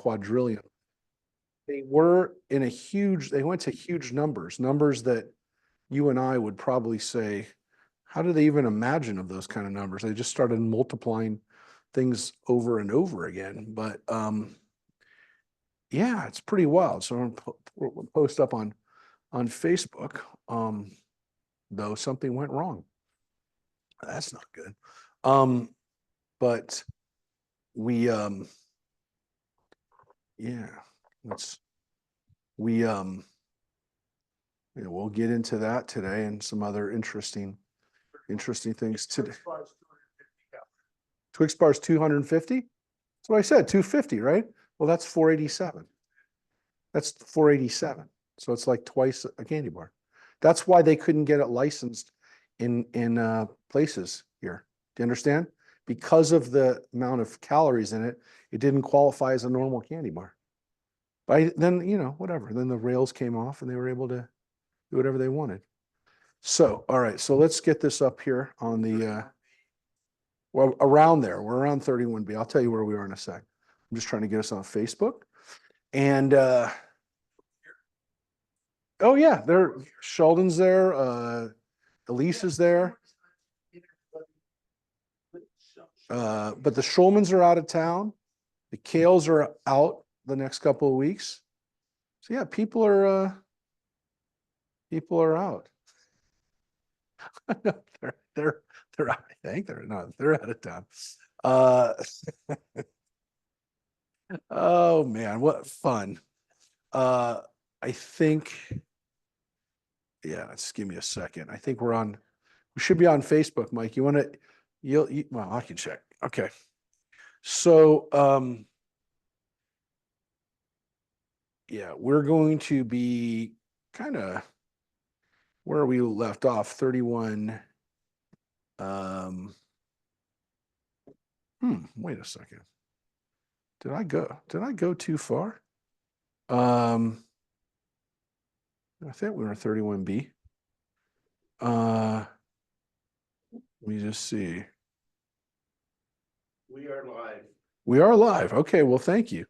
quadrillion. They went to huge numbers that you and I would probably say, how do they even imagine of those kind of numbers? They just started multiplying things over and over again. But yeah, it's pretty wild. So I'm gonna post up on Facebook, though something went wrong. That's not good. But we yeah, we'll get into that today and some other interesting things today. Twix bar's 250. That's what I said, 250, right? Well, that's 487. That's 487. So it's like twice a candy bar. That's why they couldn't get it licensed in places here. Do you understand? Because of the amount of calories in it, it didn't qualify as a normal candy bar. But then, whatever. Then the rails came off and they were able to do whatever they wanted. So, all right. So let's get this up here on the, well, around there. We're around 31B. I'll tell you where we are in a sec. I'm just trying to get us on Facebook. And, oh yeah, Sheldon's there. Elise is there. But the Schulmans are out of town. The Kales are out the next couple of weeks. So yeah, people are out. they're out. I think they're out of town. Oh man, what fun. I think, yeah, just give me a second. I think we should be on Facebook, Mike. You want to, well, I can check. Okay. So, yeah, we're going to be kind of where we left off, 31. Wait a second. Did I go too far? I think we were 31B. Let me just see. We are live. We are live. Okay, well, thank you.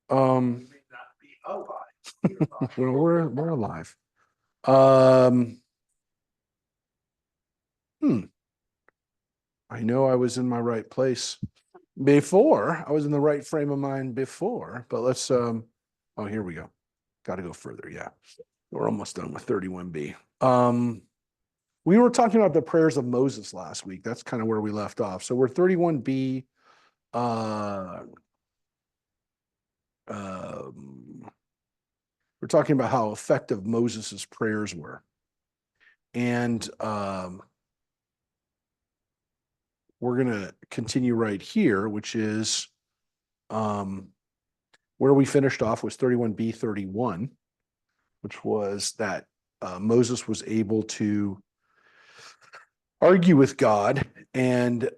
We may not be alive. Well, we're alive. I know I was in my right place before. I was in the right frame of mind before, but let's oh, here we go. Got to go further. Yeah. We're almost done with 31B. We were talking about the prayers of Moses last week. That's kind of where we left off. So we're 31B. We're talking about how effective Moses's prayers were. And we're going to continue right here, which is where we finished off was 31B 31, which was that Moses was able to argue with God and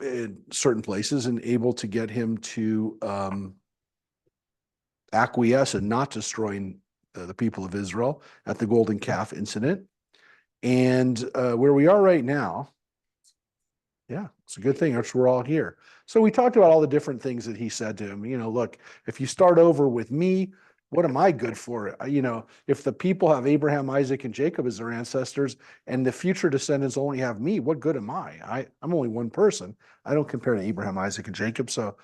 in certain places and able to get him to acquiesce and not destroying the people of Israel at the golden calf incident. And where we are right now, yeah, it's a good thing. We're all here. So we talked about all the different things that he said to him. Look, if you start over with me, what am I good for? If the people have Abraham, Isaac, and Jacob as their ancestors, and the future descendants only have me, what good am I? I'm only one person. I don't compare to Abraham, Isaac, and Jacob, so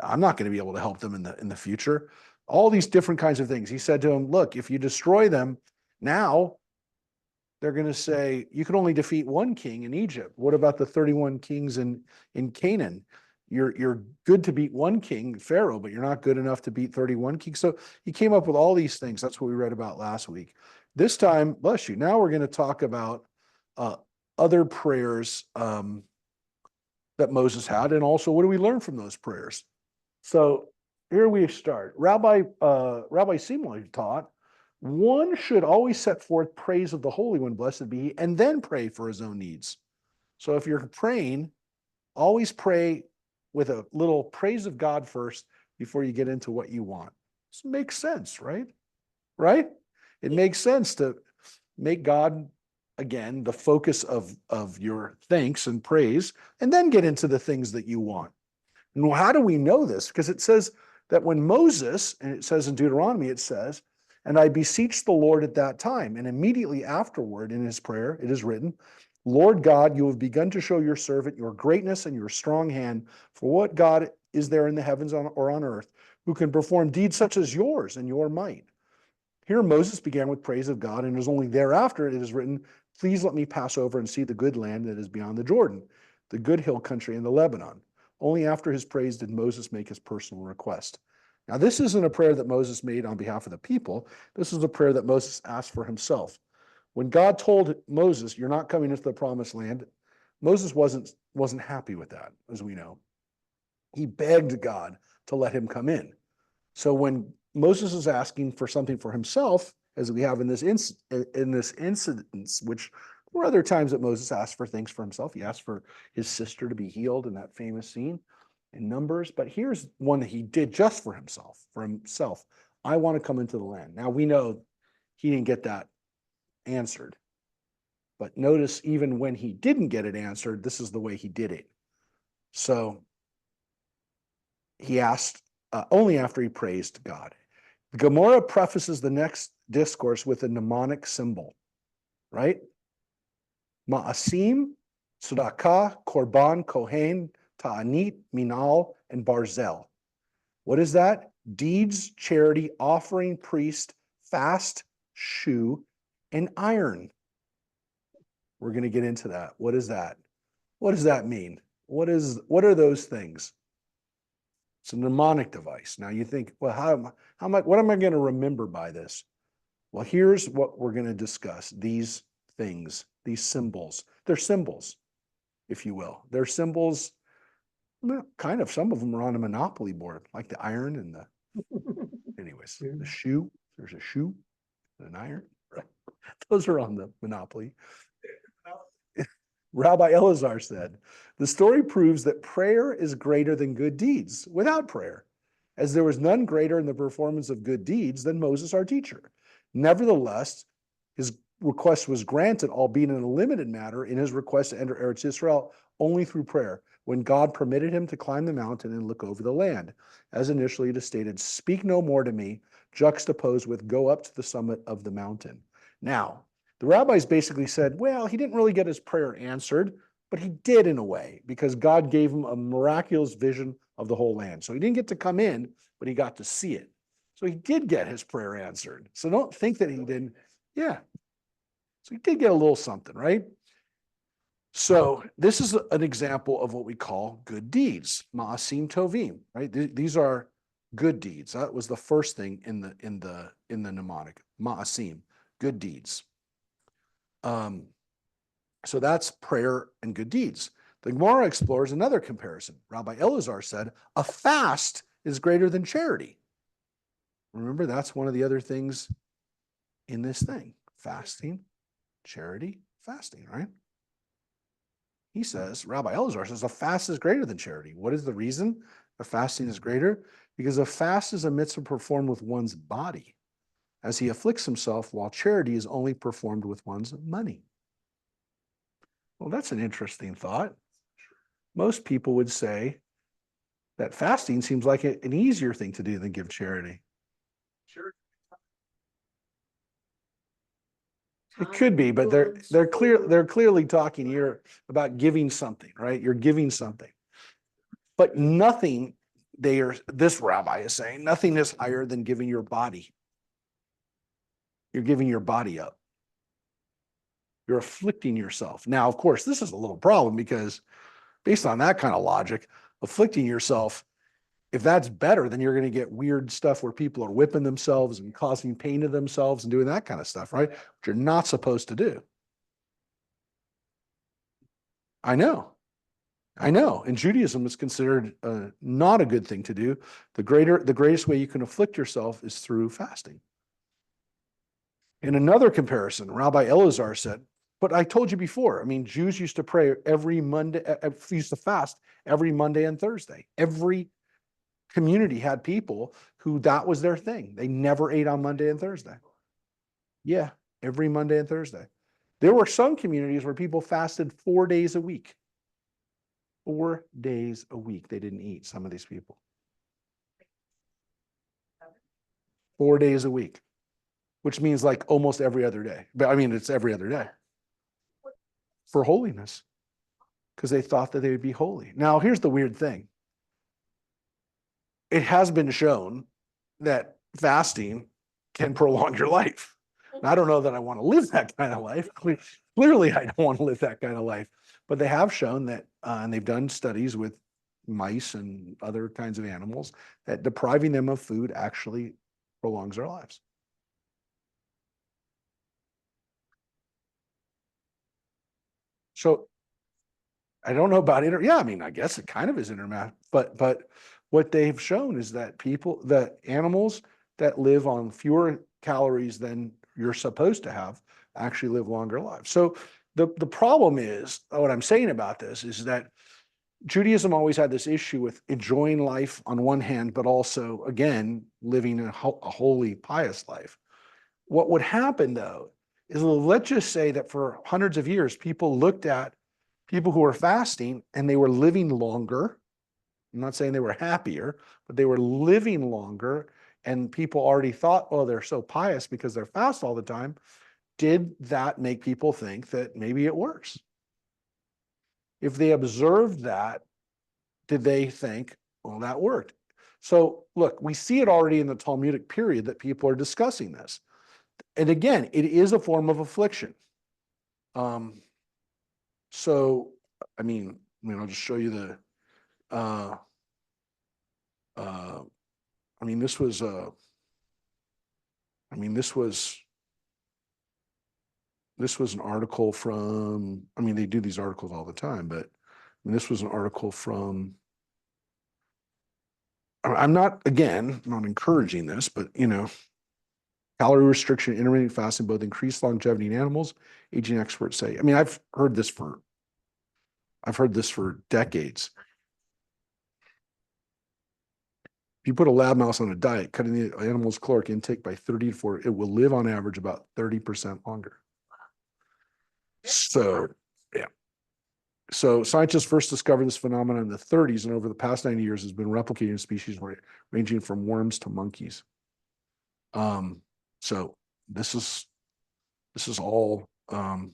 I'm not going to be able to help them in the future. All these different kinds of things. He said to him, look, if you destroy them now, they're going to say, you can only defeat one king in Egypt. What about the 31 kings in Canaan? You're good to beat one king, Pharaoh, but you're not good enough to beat 31 kings. So he came up with all these things. That's what we read about last week. This time, bless you, now we're going to talk about other prayers that Moses had, and also what do we learn from those prayers? So here we start. Rabbi Simon taught, one should always set forth praise of the Holy One, blessed be he, and then pray for his own needs. So if you're praying, always pray with a little praise of God first before you get into what you want. This makes sense, right? Right? It makes sense to make God, again, the focus of your thanks and praise, and then get into the things that you want. And how do we know this? Because it says that when Moses, and it says in Deuteronomy, it says, and I beseech the Lord at that time. And immediately afterward in his prayer, it is written, Lord God, you have begun to show your servant your greatness and your strong hand. For what God is there in the heavens or on earth who can perform deeds such as yours and your might? Here Moses began with praise of God, and it is only thereafter it is written, please let me pass over and see the good land that is beyond the Jordan, the good hill country in the Lebanon. Only after his praise did Moses make his personal request. Now, this isn't a prayer that Moses made on behalf of the people. This is a prayer that Moses asked for himself. When God told Moses, you're not coming into the promised land, Moses wasn't happy with that, as we know. He begged God to let him come in. So when Moses is asking for something for himself, as we have in this incident, which there were other times that Moses asked for things for himself. He asked for his sister to be healed in that famous scene in Numbers. But here's one that he did just for himself, I want to come into the land. Now we know he didn't get that answered. But notice even when he didn't get it answered, this is the way he did it. So he asked only after he praised God. Gemara prefaces the next discourse with a mnemonic symbol, right? Ma'asim, tzedakah, korban, kohen, ta'anit, minal, and barzel. What is that? Deeds, charity, offering, priest, fast, shoe, and iron. We're going to get into that. What is that? What does that mean? What are those things? It's a mnemonic device. Now you think, well, what am I going to remember by this? Well, here's what we're going to discuss. These things, these symbols. They're symbols, if you will. They're symbols, well, kind of, some of them are on a Monopoly board, like the iron and anyways, the shoe. There's a shoe and an iron. Those are on the Monopoly. Rabbi Elazar said, the story proves that prayer is greater than good deeds without prayer, as there was none greater in the performance of good deeds than Moses, our teacher. Nevertheless, his request was granted, albeit in a limited manner, in his request to enter Eretz Israel only through prayer, when God permitted him to climb the mountain and look over the land. As initially it is stated, speak no more to me, juxtaposed with go up to the summit of the mountain. Now, the rabbis basically said, well, he didn't really get his prayer answered, but he did in a way, because God gave him a miraculous vision of the whole land. So he didn't get to come in, but he got to see it. So he did get his prayer answered. So don't think that he didn't. Yeah. So he did get a little something, right? So this is an example of what we call good deeds, ma'asim tovim, right? These are good deeds. That was the first thing in the mnemonic, ma'asim, good deeds. So that's prayer and good deeds. The Gemara explores another comparison. Rabbi Elazar said, a fast is greater than charity. Remember, that's one of the other things in this thing. Fasting, charity, fasting, right? He says, Rabbi Elazar says, a fast is greater than charity. What is the reason a fasting is greater? Because a fast is a mitzvah performed with one's body, as he afflicts himself, while charity is only performed with one's money. Well, that's an interesting thought. Most people would say that fasting seems like an easier thing to do than give charity. Sure. It could be, but they're clearly talking here about giving something, right? You're giving something. But nothing, this rabbi is saying, nothing is higher than giving your body. You're giving your body up. You're afflicting yourself. Now, of course, this is a little problem, because based on that kind of logic, afflicting yourself, if that's better, then you're going to get weird stuff where people are whipping themselves and causing pain to themselves and doing that kind of stuff, right? Which you're not supposed to do. I know. And Judaism is considered not a good thing to do. The greatest way you can afflict yourself is through fasting. In another comparison, Rabbi Elazar said, but I told you before, I mean, Jews used to pray every Monday, used to fast every Monday and Thursday. Every community had people who that was their thing. They never ate on Monday and Thursday. Yeah, every Monday and Thursday. There were some communities where people fasted 4 days a week. 4 days a week they didn't eat, some of these people. 4 days a week, which means like almost every other day. But I mean, it's every other day for holiness, because they thought that they would be holy. Now, here's the weird thing. It has been shown that fasting can prolong your life. And I don't know that I want to live that kind of life. Clearly, I don't want to live that kind of life. But they have shown that, and they've done studies with mice and other kinds of animals, that depriving them of food actually prolongs their lives. So I don't know about yeah, I mean, I guess it kind of is intermath, but what they've shown is that the animals that live on fewer calories than you're supposed to have actually live longer lives. So the problem is, what I'm saying about this is that Judaism always had this issue with enjoying life on one hand, but also, again, living a holy, pious life. What would happen, though, is, let's just say that for hundreds of years, people looked at people who were fasting and they were living longer. I'm not saying they were happier, but they were living longer. And people already thought, oh, they're so pious because they're fast all the time. Did that make people think that maybe it works? If they observed that, did they think, well, that worked? So look, we see it already in the Talmudic period that people are discussing this. And again, it is a form of affliction. So, I mean, I'll just show you the, I mean, this was an article from, I mean, they do these articles all the time, but I mean, this was an article from, I'm not encouraging this, but calorie restriction, intermittent fasting, both increase longevity in animals, aging experts say. I mean, I've heard this for decades. If you put a lab mouse on a diet, cutting the animal's caloric intake by 30 to 40, it will live on average about 30% longer. So, yeah. So scientists first discovered this phenomenon in the 30s, and over the past 90 years has been replicated in species ranging from worms to monkeys. So this is all, the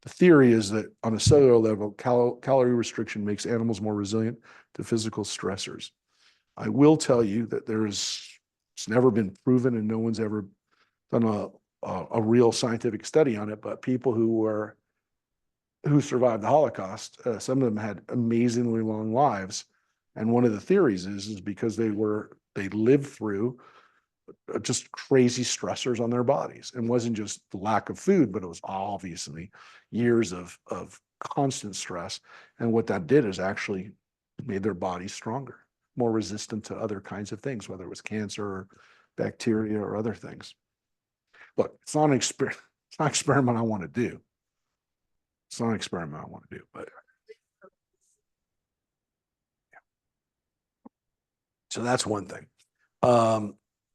theory is that on a cellular level, calorie restriction makes animals more resilient to physical stressors. I will tell you that it's never been proven, and no one's ever done a real scientific study on it, but people who survived the Holocaust, some of them had amazingly long lives. And one of the theories is because they lived through just crazy stressors on their bodies. And wasn't just the lack of food, but it was obviously years of constant stress. And what that did is actually made their bodies stronger, more resistant to other kinds of things, whether it was cancer or bacteria or other things. Look, it's not an experiment I want to do. It's not an experiment I want to do, but yeah. So that's one thing.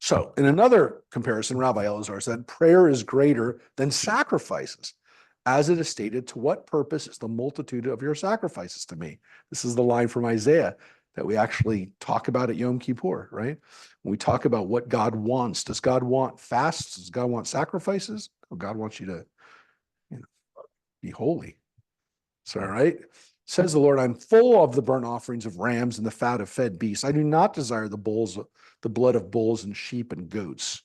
So in another comparison, Rabbi Elazar said, prayer is greater than sacrifices. As it is stated, to what purpose is the multitude of your sacrifices to me? This is the line from Isaiah that we actually talk about at Yom Kippur, right? When we talk about what God wants, does God want fasts? Does God want sacrifices? Oh, God wants you to be holy. So, all right. Says the Lord, I'm full of the burnt offerings of rams and the fat of fed beasts. I do not desire the blood of bulls and sheep and goats.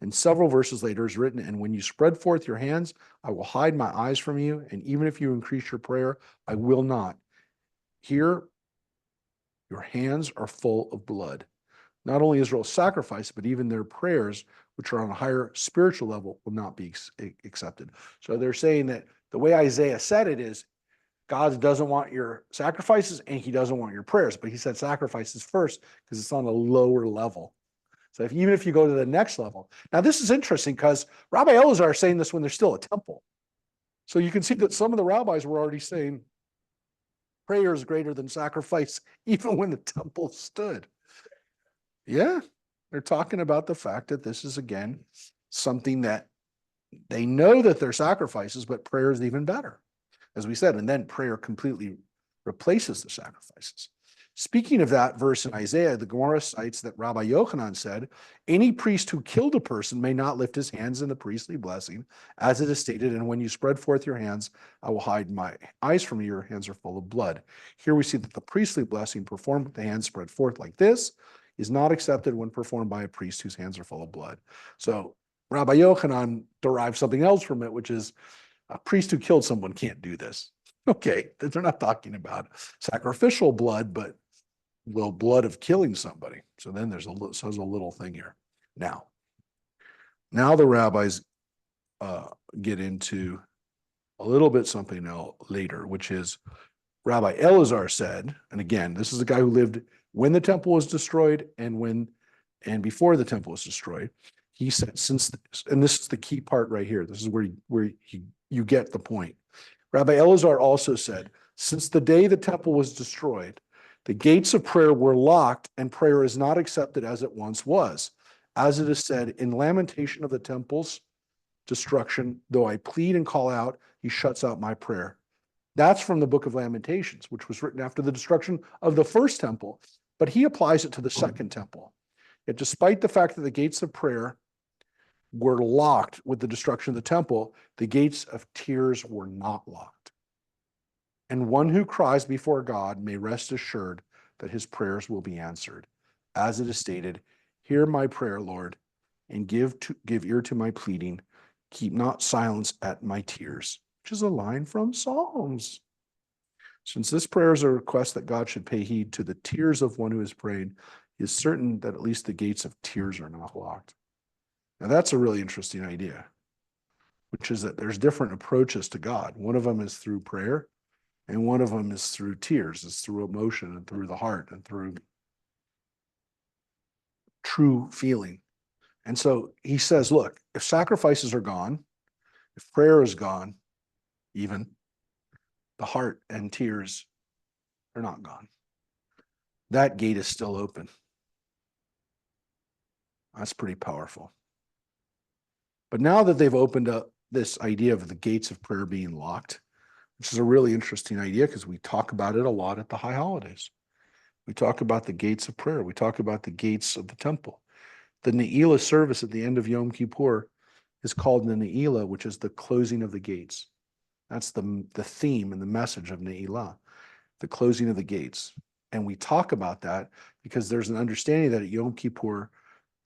And several verses later is written, and when you spread forth your hands, I will hide my eyes from you. And even if you increase your prayer, I will not. Here, your hands are full of blood. Not only Israel's sacrifice, but even their prayers, which are on a higher spiritual level, will not be accepted. So they're saying that the way Isaiah said it is, God doesn't want your sacrifices and he doesn't want your prayers, but he said sacrifices first because it's on a lower level. So even if you go to the next level. Now, this is interesting because Rabbi Elazar is saying this when there's still a temple. So you can see that some of the rabbis were already saying prayer is greater than sacrifice, even when the temple stood. Yeah, they're talking about the fact that this is, again, something that they know that they're sacrifices, but prayer is even better, as we said, and then prayer completely replaces the sacrifices. Speaking of that verse in Isaiah, the Gemara cites that Rabbi Yochanan said, any priest who killed a person may not lift his hands in the priestly blessing, as it is stated, and when you spread forth your hands, I will hide my eyes from you, your hands are full of blood. Here we see that the priestly blessing performed with the hands spread forth like this is not accepted when performed by a priest whose hands are full of blood. So Rabbi Yochanan derives something else from it, which is a priest who killed someone can't do this. Okay, they're not talking about sacrificial blood, but blood of killing somebody. So then there's a little thing here. Now the rabbis get into a little bit something else later, which is Rabbi Elazar said, and again, this is a guy who lived when the temple was destroyed and before the temple was destroyed. He said, and this is the key part right here. This is where you get the point. Rabbi Elazar also said, since the day the temple was destroyed, the gates of prayer were locked and prayer is not accepted as it once was. As it is said, in lamentation of the temple's destruction, though I plead and call out, he shuts out my prayer. That's from the book of Lamentations, which was written after the destruction of the first temple, but he applies it to the second temple. Yet despite the fact that the gates of prayer were locked with the destruction of the temple, the gates of tears were not locked. And one who cries before God may rest assured that his prayers will be answered. As it is stated, hear my prayer, Lord, and give ear to my pleading. Keep not silence at my tears, which is a line from Psalms. Since this prayer is a request that God should pay heed to the tears of one who has prayed, he is certain that at least the gates of tears are not locked. Now that's a really interesting idea, which is that there's different approaches to God. One of them is through prayer, and one of them is through tears. It's through emotion and through the heart and through true feeling. And so he says, look, if sacrifices are gone, if prayer is gone, even the heart and tears are not gone. That gate is still open. That's pretty powerful. But now that they've opened up this idea of the gates of prayer being locked, which is a really interesting idea because we talk about it a lot at the high holidays. We talk about the gates of prayer. We talk about the gates of the temple. The Ne'ilah service at the end of Yom Kippur is called the Ne'ilah, which is the closing of the gates. That's the theme and the message of Ne'ilah, the closing of the gates. And we talk about that because there's an understanding that at Yom Kippur,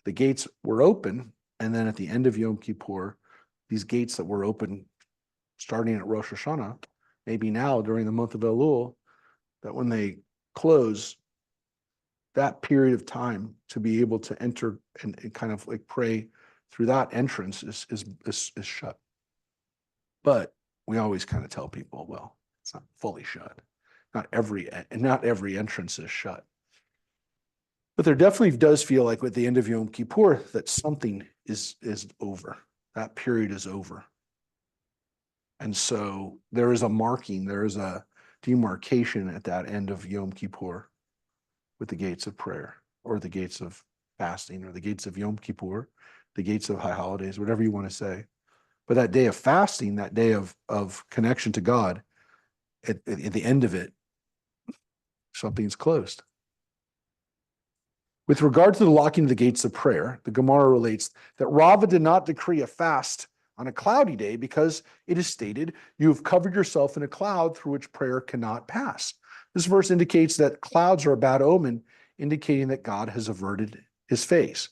the gates were open, and then at the end of Yom Kippur, these gates that were open starting at Rosh Hashanah, maybe now during the month of Elul, that when they close, that period of time to be able to enter and kind of like pray through that entrance is shut. But we always kind of tell people, well, it's not fully shut. Not every entrance is shut. But there definitely does feel like at the end of Yom Kippur that something is over. That period is over. And so there is a marking, there is a demarcation at that end of Yom Kippur with the gates of prayer or the gates of fasting or the gates of Yom Kippur, the gates of high holidays, whatever you want to say. But that day of fasting, that day of connection to God, at the end of it, something's closed. With regard to the locking of the gates of prayer, the Gemara relates that Rava did not decree a fast on a cloudy day because it is stated, you have covered yourself in a cloud through which prayer cannot pass. This verse indicates that clouds are a bad omen, indicating that God has averted his face.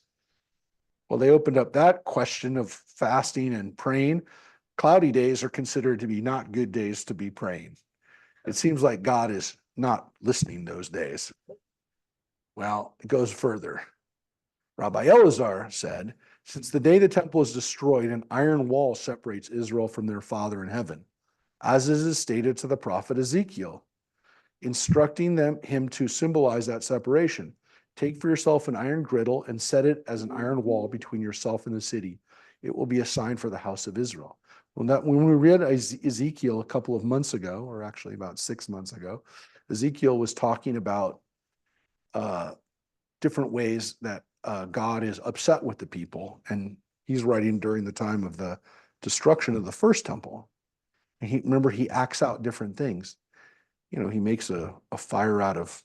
Well, they opened up that question of fasting and praying. Cloudy days are considered to be not good days to be praying. It seems like God is not listening those days. Well, it goes further. Rabbi Elazar said, since the day the temple is destroyed, an iron wall separates Israel from their Father in heaven, as is stated to the prophet Ezekiel, instructing him to symbolize that separation. Take for yourself an iron griddle and set it as an iron wall between yourself and the city. It will be a sign for the house of Israel. When we read Ezekiel a couple of months ago, or actually about 6 months ago, Ezekiel was talking about different ways that God is upset with the people, and he's writing during the time of the destruction of the first temple. And he acts out different things. he makes a fire out of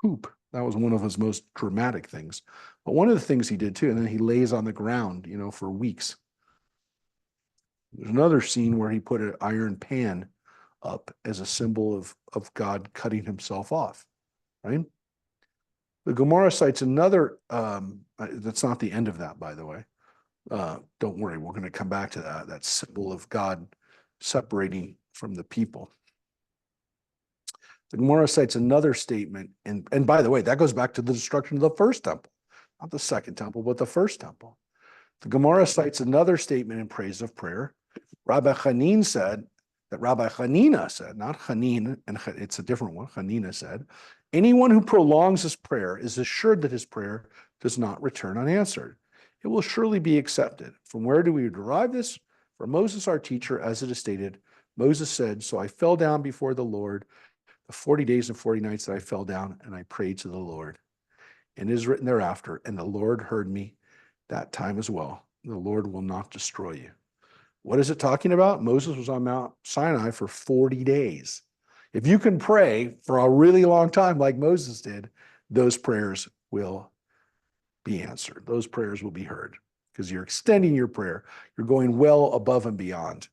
poop. That was one of his most dramatic things. But one of the things he did too, and then he lays on the ground, for weeks. There's another scene where he put an iron pan up as a symbol of God cutting himself off, right? The Gemara cites another, that's not the end of that, by the way. Don't worry, we're going to come back to that symbol of God separating from the people. The Gemara cites another statement, and by the way, that goes back to the destruction of the first temple, not the second temple, but the first temple. The Gemara cites another statement in praise of prayer. Rabbi Hanina said, not Hanin, and it's a different one, Hanina said, anyone who prolongs his prayer is assured that his prayer does not return unanswered. It will surely be accepted. From where do we derive this? From Moses, our teacher, as it is stated, Moses said, so I fell down before the Lord the 40 days and 40 nights that I fell down and I prayed to the Lord. And it is written thereafter, and the Lord heard me that time as well. The Lord will not destroy you. What is it talking about? Moses was on Mount Sinai for 40 days. If you can pray for a really long time like Moses did, those prayers will be answered. Those prayers will be heard because you're extending your prayer. You're going well above and beyond.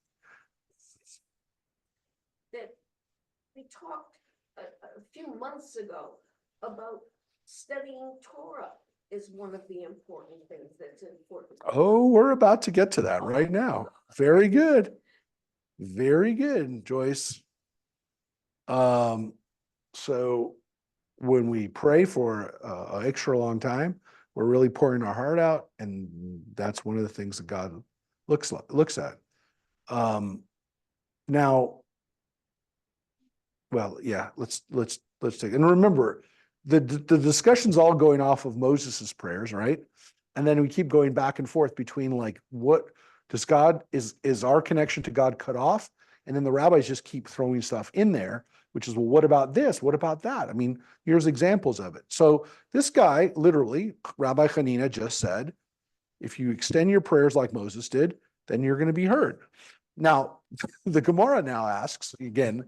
That we talked a few months ago about studying Torah is one of the important things that's important. Oh, we're about to get to that right now. Very good. Very good, Joyce. So when we pray for an extra long time, we're really pouring our heart out, and that's one of the things that God looks at. Now, well, yeah, let's take, and remember, the discussion's all going off of Moses's prayers, right? And then we keep going back and forth between like, what does God, is our connection to God cut off? And then the rabbis just keep throwing stuff in there, which is, well, what about this? What about that? I mean, here's examples of it. So this guy, literally, Rabbi Hanina just said, if you extend your prayers like Moses did, then you're going to be heard. Now, the Gemara now asks, again,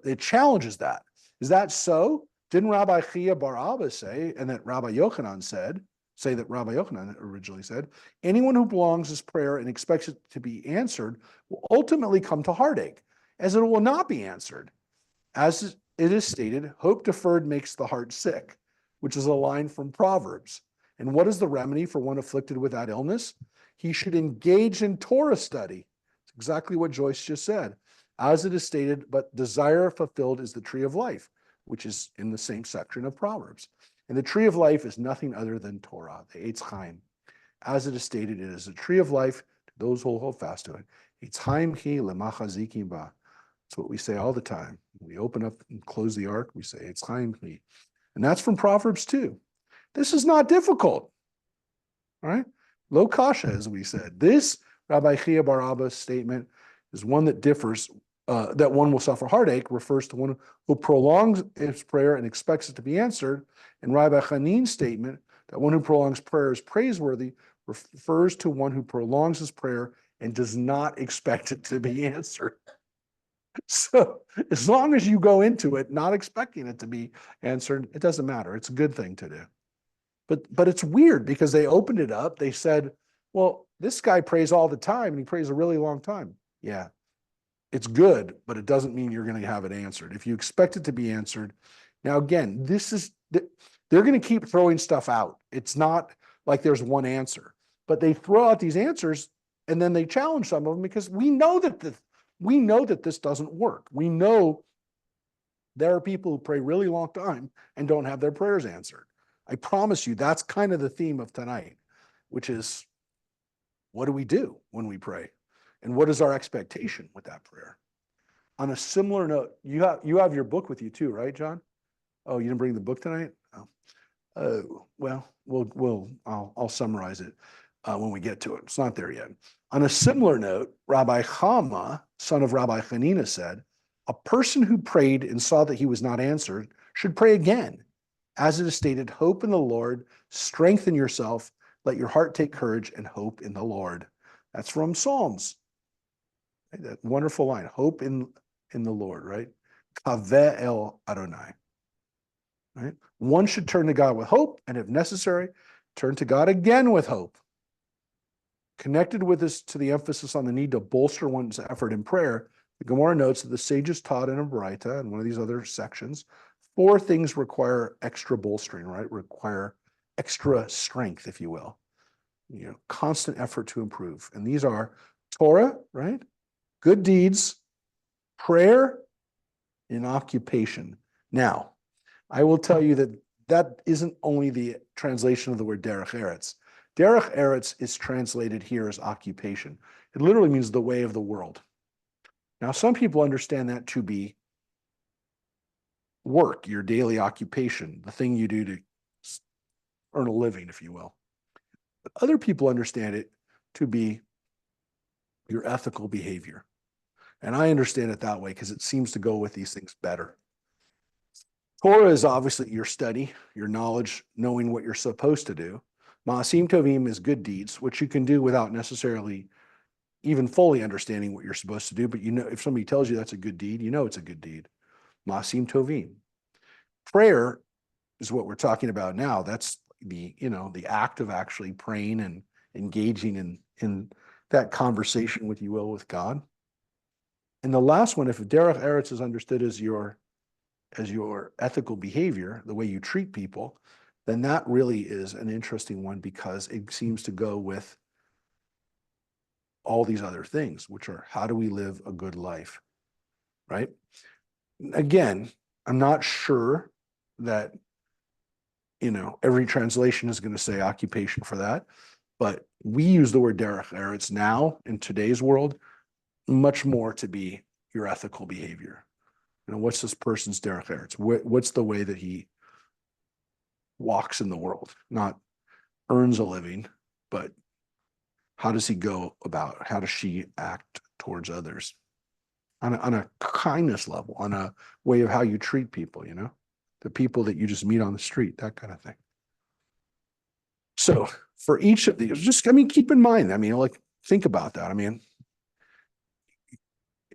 it challenges that. Is that so? Didn't Rabbi Chia bar Abba say, and that Rabbi Yochanan say that Rabbi Yochanan originally said, anyone who belongs his prayer and expects it to be answered will ultimately come to heartache, as it will not be answered. As it is stated, hope deferred makes the heart sick, which is a line from Proverbs. And what is the remedy for one afflicted with that illness? He should engage in Torah study. It's exactly what Joyce just said. As it is stated, but desire fulfilled is the tree of life, which is in the same section of Proverbs. And the tree of life is nothing other than Torah, the Eitz Chaim. As it is stated, it is a tree of life to those who hold fast to it. Eitz Chaim chi lemachazikim ba. That's what we say all the time. When we open up and close the ark, we say Eitz Chaim chi. And that's from Proverbs too. This is not difficult. All right? Lo kasha, as we said. This Rabbi Chia bar Abba's statement is one that differs, that one will suffer heartache, refers to one who prolongs his prayer and expects it to be answered. And Rabbi Hanin's statement that one who prolongs prayer is praiseworthy refers to one who prolongs his prayer and does not expect it to be answered. So as long as you go into it not expecting it to be answered, it doesn't matter. It's a good thing to do. But it's weird because they opened it up. They said, well, this guy prays all the time and he prays a really long time. Yeah, it's good, but it doesn't mean you're going to have it answered. If you expect it to be answered. Now, again, they're going to keep throwing stuff out. It's not like there's one answer, but they throw out these answers and then they challenge some of them because we know that this doesn't work. We know there are people who pray really long time and don't have their prayers answered. I promise you that's kind of the theme of tonight, which is, what do we do when we pray? And what is our expectation with that prayer? On a similar note, you have your book with you too, right, John? Oh, you didn't bring the book tonight? Oh, well, I'll summarize it when we get to it. It's not there yet. On a similar note, Rabbi Chama, son of Rabbi Hanina, said, a person who prayed and saw that he was not answered should pray again. As it is stated, hope in the Lord, strengthen yourself, let your heart take courage and hope in the Lord. That's from Psalms. That wonderful line, hope in the Lord, right? kaveh el Adonai. Right? One should turn to God with hope, and if necessary, turn to God again with hope. Connected with this to the emphasis on the need to bolster one's effort in prayer, the Gemara notes that the sages taught in a Baraita, in one of these other sections, 4 things require extra bolstering, right? Require extra strength, if you will. Constant effort to improve. And these are Torah, right? Good deeds, prayer, and occupation. Now, I will tell you that that isn't only the translation of the word derech eretz. Derech eretz is translated here as occupation. It literally means the way of the world. Now, some people understand that to be work, your daily occupation, the thing you do to earn a living, if you will. But other people understand it to be your ethical behavior. And I understand it that way because it seems to go with these things better. Torah is obviously your study, your knowledge, knowing what you're supposed to do. Ma'asim tovim is good deeds, which you can do without necessarily even fully understanding what you're supposed to do. But if somebody tells you that's a good deed, it's a good deed. Ma'asim tovim. Prayer is what we're talking about now. That's the act of actually praying and engaging in that conversation, with God. And the last one, if derech eretz is understood as your ethical behavior, the way you treat people, then that really is an interesting one because it seems to go with all these other things, which are how do we live a good life, right? Again, I'm not sure that, every translation is going to say occupation for that, but we use the word derech eretz now in today's world much more to be your ethical behavior. What's this person's derech eretz? What's the way that he walks in the world? Not earns a living, but how does he go about? How does she act towards others? On a kindness level, on a way of how you treat people, the people that you just meet on the street, that kind of thing. So for each of these, keep in mind, think about that.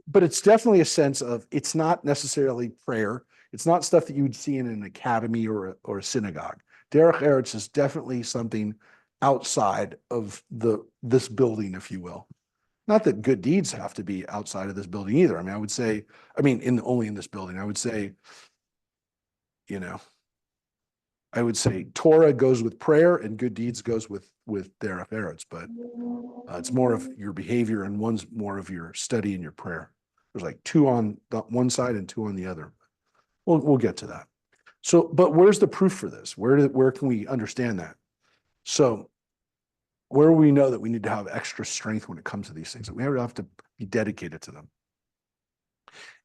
But it's definitely a sense of, it's not necessarily prayer. It's not stuff that you would see in an academy or a synagogue. Derech eretz is definitely something outside of this building, if you will. Not that good deeds have to be outside of this building either. I would say, only in this building. I would say Torah goes with prayer and good deeds goes with derech eretz, but it's more of your behavior and one's more of your study and your prayer. There's like 2 on the one side and 2 on the other. We'll get to that. So, but where's the proof for this? Where can we understand that? So, where do we know that we need to have extra strength when it comes to these things? That we have to be dedicated to them.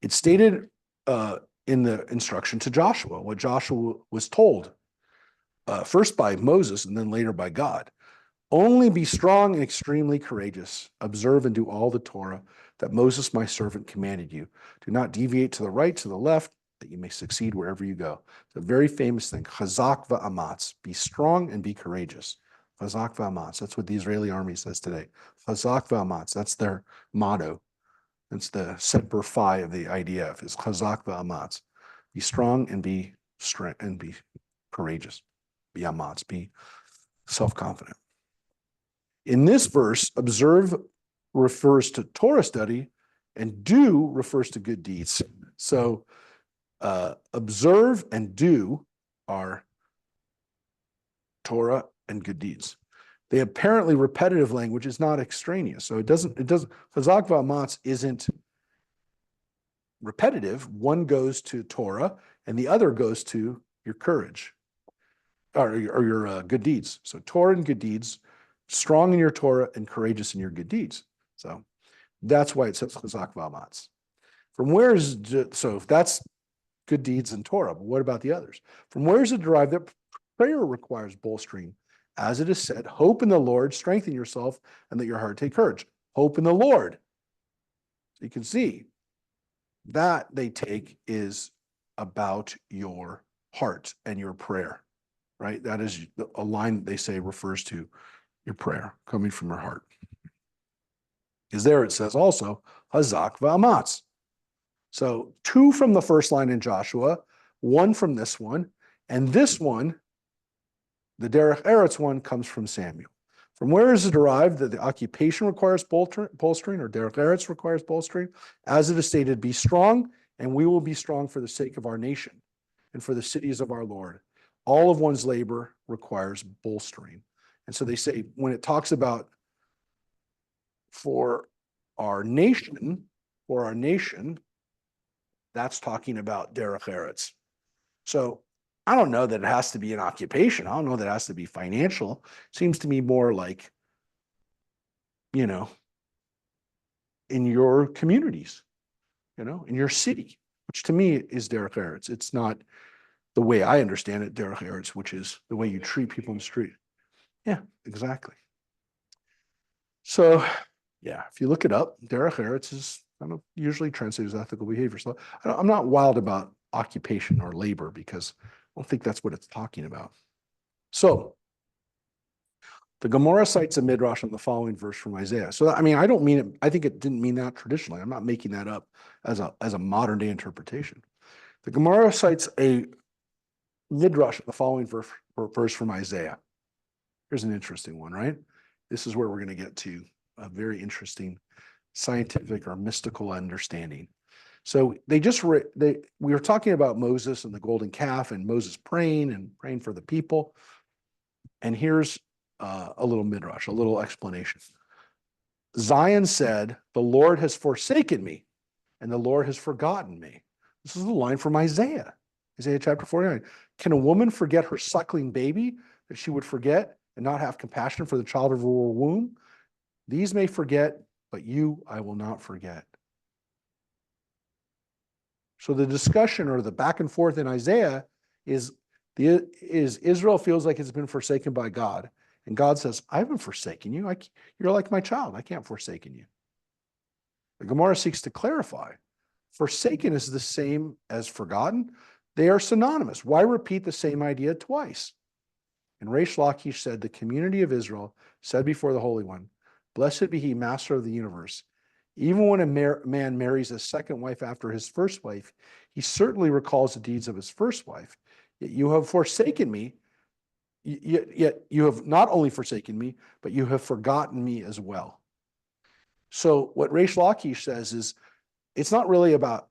It's stated in the instruction to Joshua, what Joshua was told, first by Moses and then later by God. Only be strong and extremely courageous. Observe and do all the Torah that Moses, my servant, commanded you. Do not deviate to the right, to the left, that you may succeed wherever you go. It's a very famous thing. Chazak va'amatz. Be strong and be courageous. Chazak va'amatz. That's what the Israeli army says today. Chazak va'amatz. That's their motto. That's the semper fi of the IDF, is chazak va'amatz. Be strong and be courageous. Be amatz. Be self-confident. In this verse, observe refers to Torah study and do refers to good deeds. So observe and do are Torah and good deeds. The apparently repetitive language is not extraneous. So it doesn't, Chazak va'amatz isn't repetitive. One goes to Torah and the other goes to your courage or your good deeds. So Torah and good deeds, strong in your Torah and courageous in your good deeds. So that's why it says Chazak va'amatz. So if that's good deeds and Torah, but what about the others? From where is it derived that prayer requires bolstering? As it is said, hope in the Lord, strengthen yourself, and that your heart take courage. Hope in the Lord. So you can see that they take is about your heart and your prayer, right? That is a line they say refers to your prayer coming from your heart. Because there it says also, Chazak va'amatz. So 2 from the first line in Joshua, 1 from this one, and this one, the Derech Eretz one, comes from Samuel. From where is it derived that the occupation requires bolstering, or Derech Eretz requires bolstering? As it is stated, be strong, and we will be strong for the sake of our nation and for the cities of our Lord. All of one's labor requires bolstering. And so they say, when it talks about for our nation, that's talking about Derech Eretz. So I don't know that it has to be an occupation. I don't know that it has to be financial. Seems to me more like, in your communities, in your city, which to me is Derech Eretz. It's not the way I understand it, Derech Eretz, which is the way you treat people in the street. Yeah, exactly. So, yeah, if you look it up, Derech Eretz is usually translated as ethical behavior. So I'm not wild about occupation or labor because I don't think that's what it's talking about. So the Gemara cites a midrash in the following verse from Isaiah. So, I don't mean it. I think it didn't mean that traditionally. I'm not making that up as a modern day interpretation. The Gemara cites a midrash in the following verse from Isaiah. Here's an interesting one, right? This is where we're going to get to a very interesting scientific or mystical understanding. So we were talking about Moses and the golden calf and Moses praying for the people. And here's a little midrash, a little explanation. Zion said, the Lord has forsaken me and the Lord has forgotten me. This is a line from Isaiah chapter 49. Can a woman forget her suckling baby that she would forget and not have compassion for the child of her womb? These may forget, but you I will not forget. So the discussion or the back and forth in Isaiah is Israel feels like it's been forsaken by God. And God says, I haven't forsaken you. You're like my child. I can't forsaken you. The Gemara seeks to clarify. Forsaken is the same as forgotten. They are synonymous. Why repeat the same idea twice? And Reish Lakish said, the community of Israel said before the Holy One, blessed be he, master of the universe. Even when a man marries a second wife after his first wife, he certainly recalls the deeds of his first wife. Yet you have forsaken me. Yet you have not only forsaken me, but you have forgotten me as well. So what Reish Lakish says is, it's not really about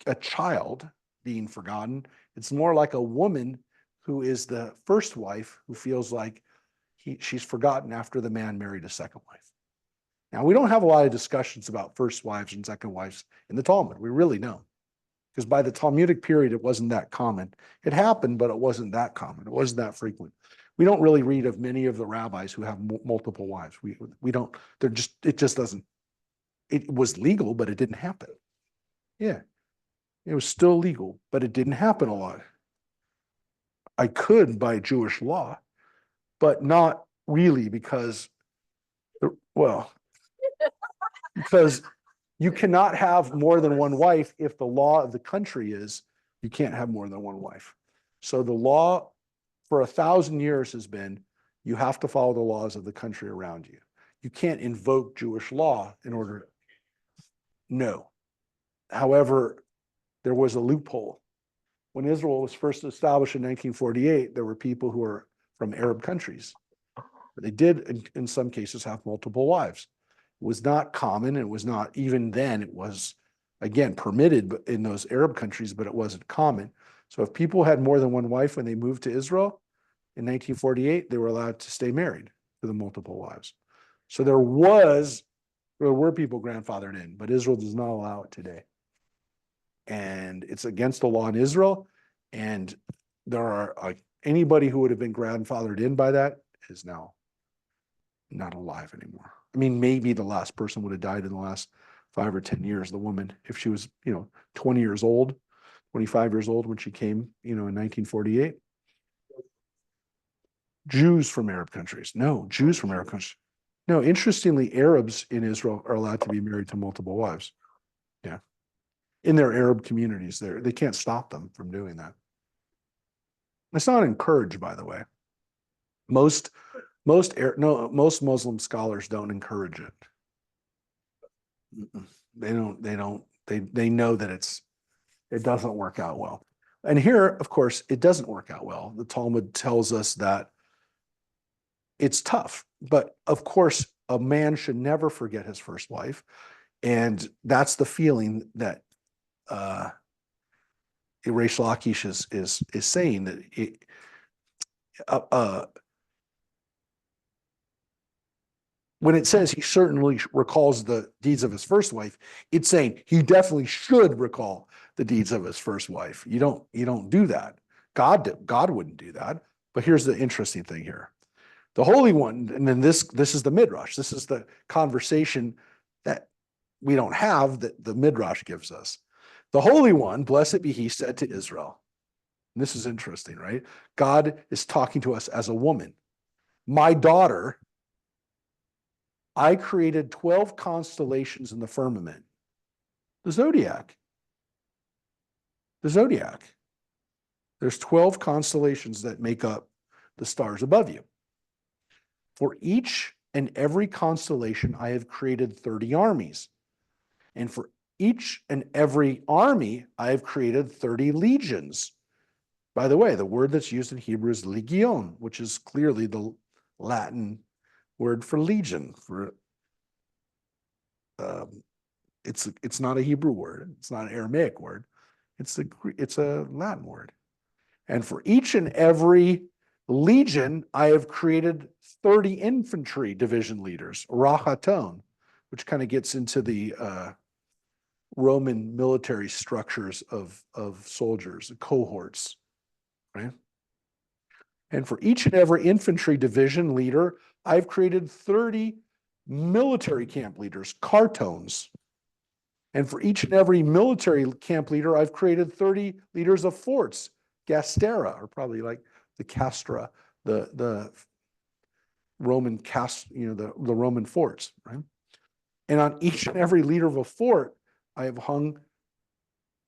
a child being forgotten. It's more like a woman who is the first wife who feels like she's forgotten after the man married a second wife. Now, we don't have a lot of discussions about first wives and second wives in the Talmud. We really don't. Because by the Talmudic period, it wasn't that common. It happened, but it wasn't that common. It wasn't that frequent. We don't really read of many of the rabbis who have multiple wives. We don't, it just doesn't, it was legal, but it didn't happen. Yeah, it was still legal, but it didn't happen a lot. I could by Jewish law, but not really because you cannot have more than one wife if the law of the country is you can't have more than one wife. So the law for 1,000 years has been you have to follow the laws of the country around you. You can't invoke Jewish law in order. No. However, there was a loophole. When Israel was first established in 1948, there were people who were from Arab countries. They did, in some cases, have multiple wives. It was not common. It was not, even then, it was, again, permitted in those Arab countries, but it wasn't common. So if people had more than one wife when they moved to Israel in 1948, they were allowed to stay married to the multiple wives. So there were people grandfathered in, but Israel does not allow it today. And it's against the law in Israel. And there are anybody who would have been grandfathered in by that is now not alive anymore. I mean, maybe the last person would have died in the last 5 or 10 years, the woman, if she was, 20 years old, 25 years old when she came, in 1948. Jews from Arab countries. No, Jews from Arab countries. No, interestingly, Arabs in Israel are allowed to be married to multiple wives. Yeah. In their Arab communities, they can't stop them from doing that. It's not encouraged, by the way. Most Muslim scholars don't encourage it. They know that it's it doesn't work out well. And here, of course, it doesn't work out well. The Talmud tells us that it's tough, but of course, a man should never forget his first wife. And that's the feeling that Reish Lakish is saying that when it says he certainly recalls the deeds of his first wife, it's saying he definitely should recall the deeds of his first wife. You don't do that. God wouldn't do that. But here's the interesting thing here. The Holy One, and then this is the Midrash. This is the conversation that we don't have that the Midrash gives us. The Holy One, blessed be he, said to Israel, and this is interesting, right? God is talking to us as a woman. My daughter, I created 12 constellations in the firmament. The zodiac. The zodiac. There's 12 constellations that make up the stars above you. For each and every constellation, I have created 30 armies. And for each and every army, I have created 30 legions. By the way, the word that's used in Hebrew is legion, which is clearly the Latin word for legion. It's not a Hebrew word. It's not an Aramaic word. It's a Latin word. And for each and every legion, I have created 30 infantry division leaders, rachaton, which kind of gets into the Roman military structures of soldiers, cohorts, right? And for each and every infantry division leader, I've created 30 military camp leaders, cartones. And for each and every military camp leader, I've created 30 leaders of forts, gastera, or probably like the castra, the Roman the Roman forts, right? And on each and every leader of a fort, I have hung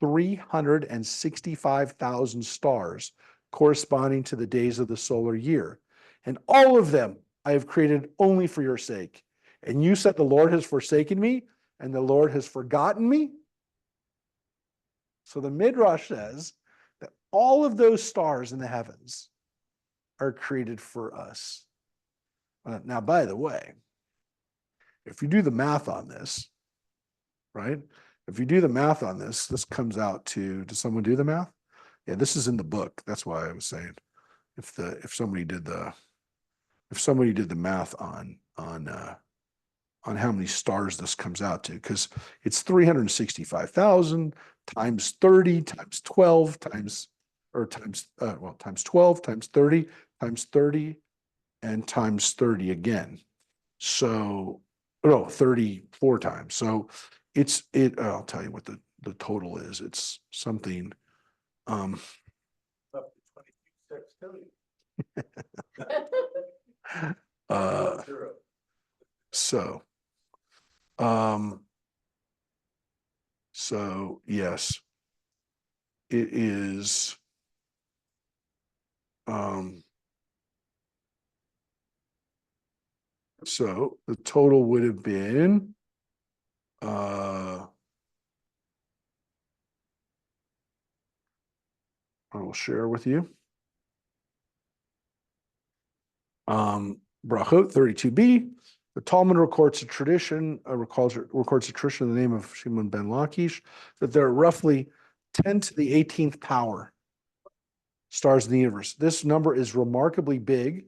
365,000 stars corresponding to the days of the solar year. And all of them I have created only for your sake. And you said the Lord has forsaken me and the Lord has forgotten me. So the Midrash says that all of those stars in the heavens are created for us. Now, by the way, if you do the math on this, right? If you do the math on this, this comes out to, does someone do the math? Yeah, this is in the book. That's why I was saying if somebody did the math on how many stars this comes out to, because it's 365,000 times 30 times 12 times 12 times 30 times 30 and times 30 again. So, 34 times. So I'll tell you what the total is. It's something, Up to 22 sextillion. so yes, it is, so the total would have been, I will share with you. Berachot 32b. The Talmud records a tradition in the name of Shimon ben Lakish that there are roughly 10 to the 18th power stars in the universe. This number is remarkably big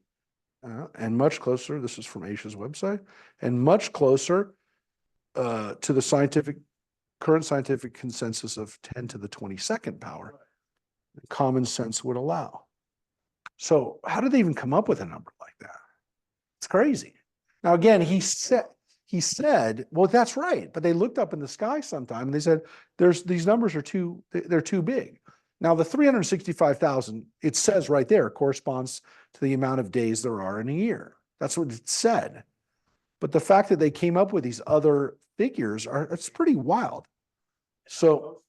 and much closer. This is from Aisha's website, and much closer to the current scientific consensus of 10 to the 22nd power. Common sense would allow. So how did they even come up with a number like that? It's crazy. Now, again, he said, well, that's right. But they looked up in the sky sometime and they said, these numbers are they're too big. Now, the 365,000, it says right there, corresponds to the amount of days there are in a year. That's what it said. But the fact that they came up with these other figures it's pretty wild. So,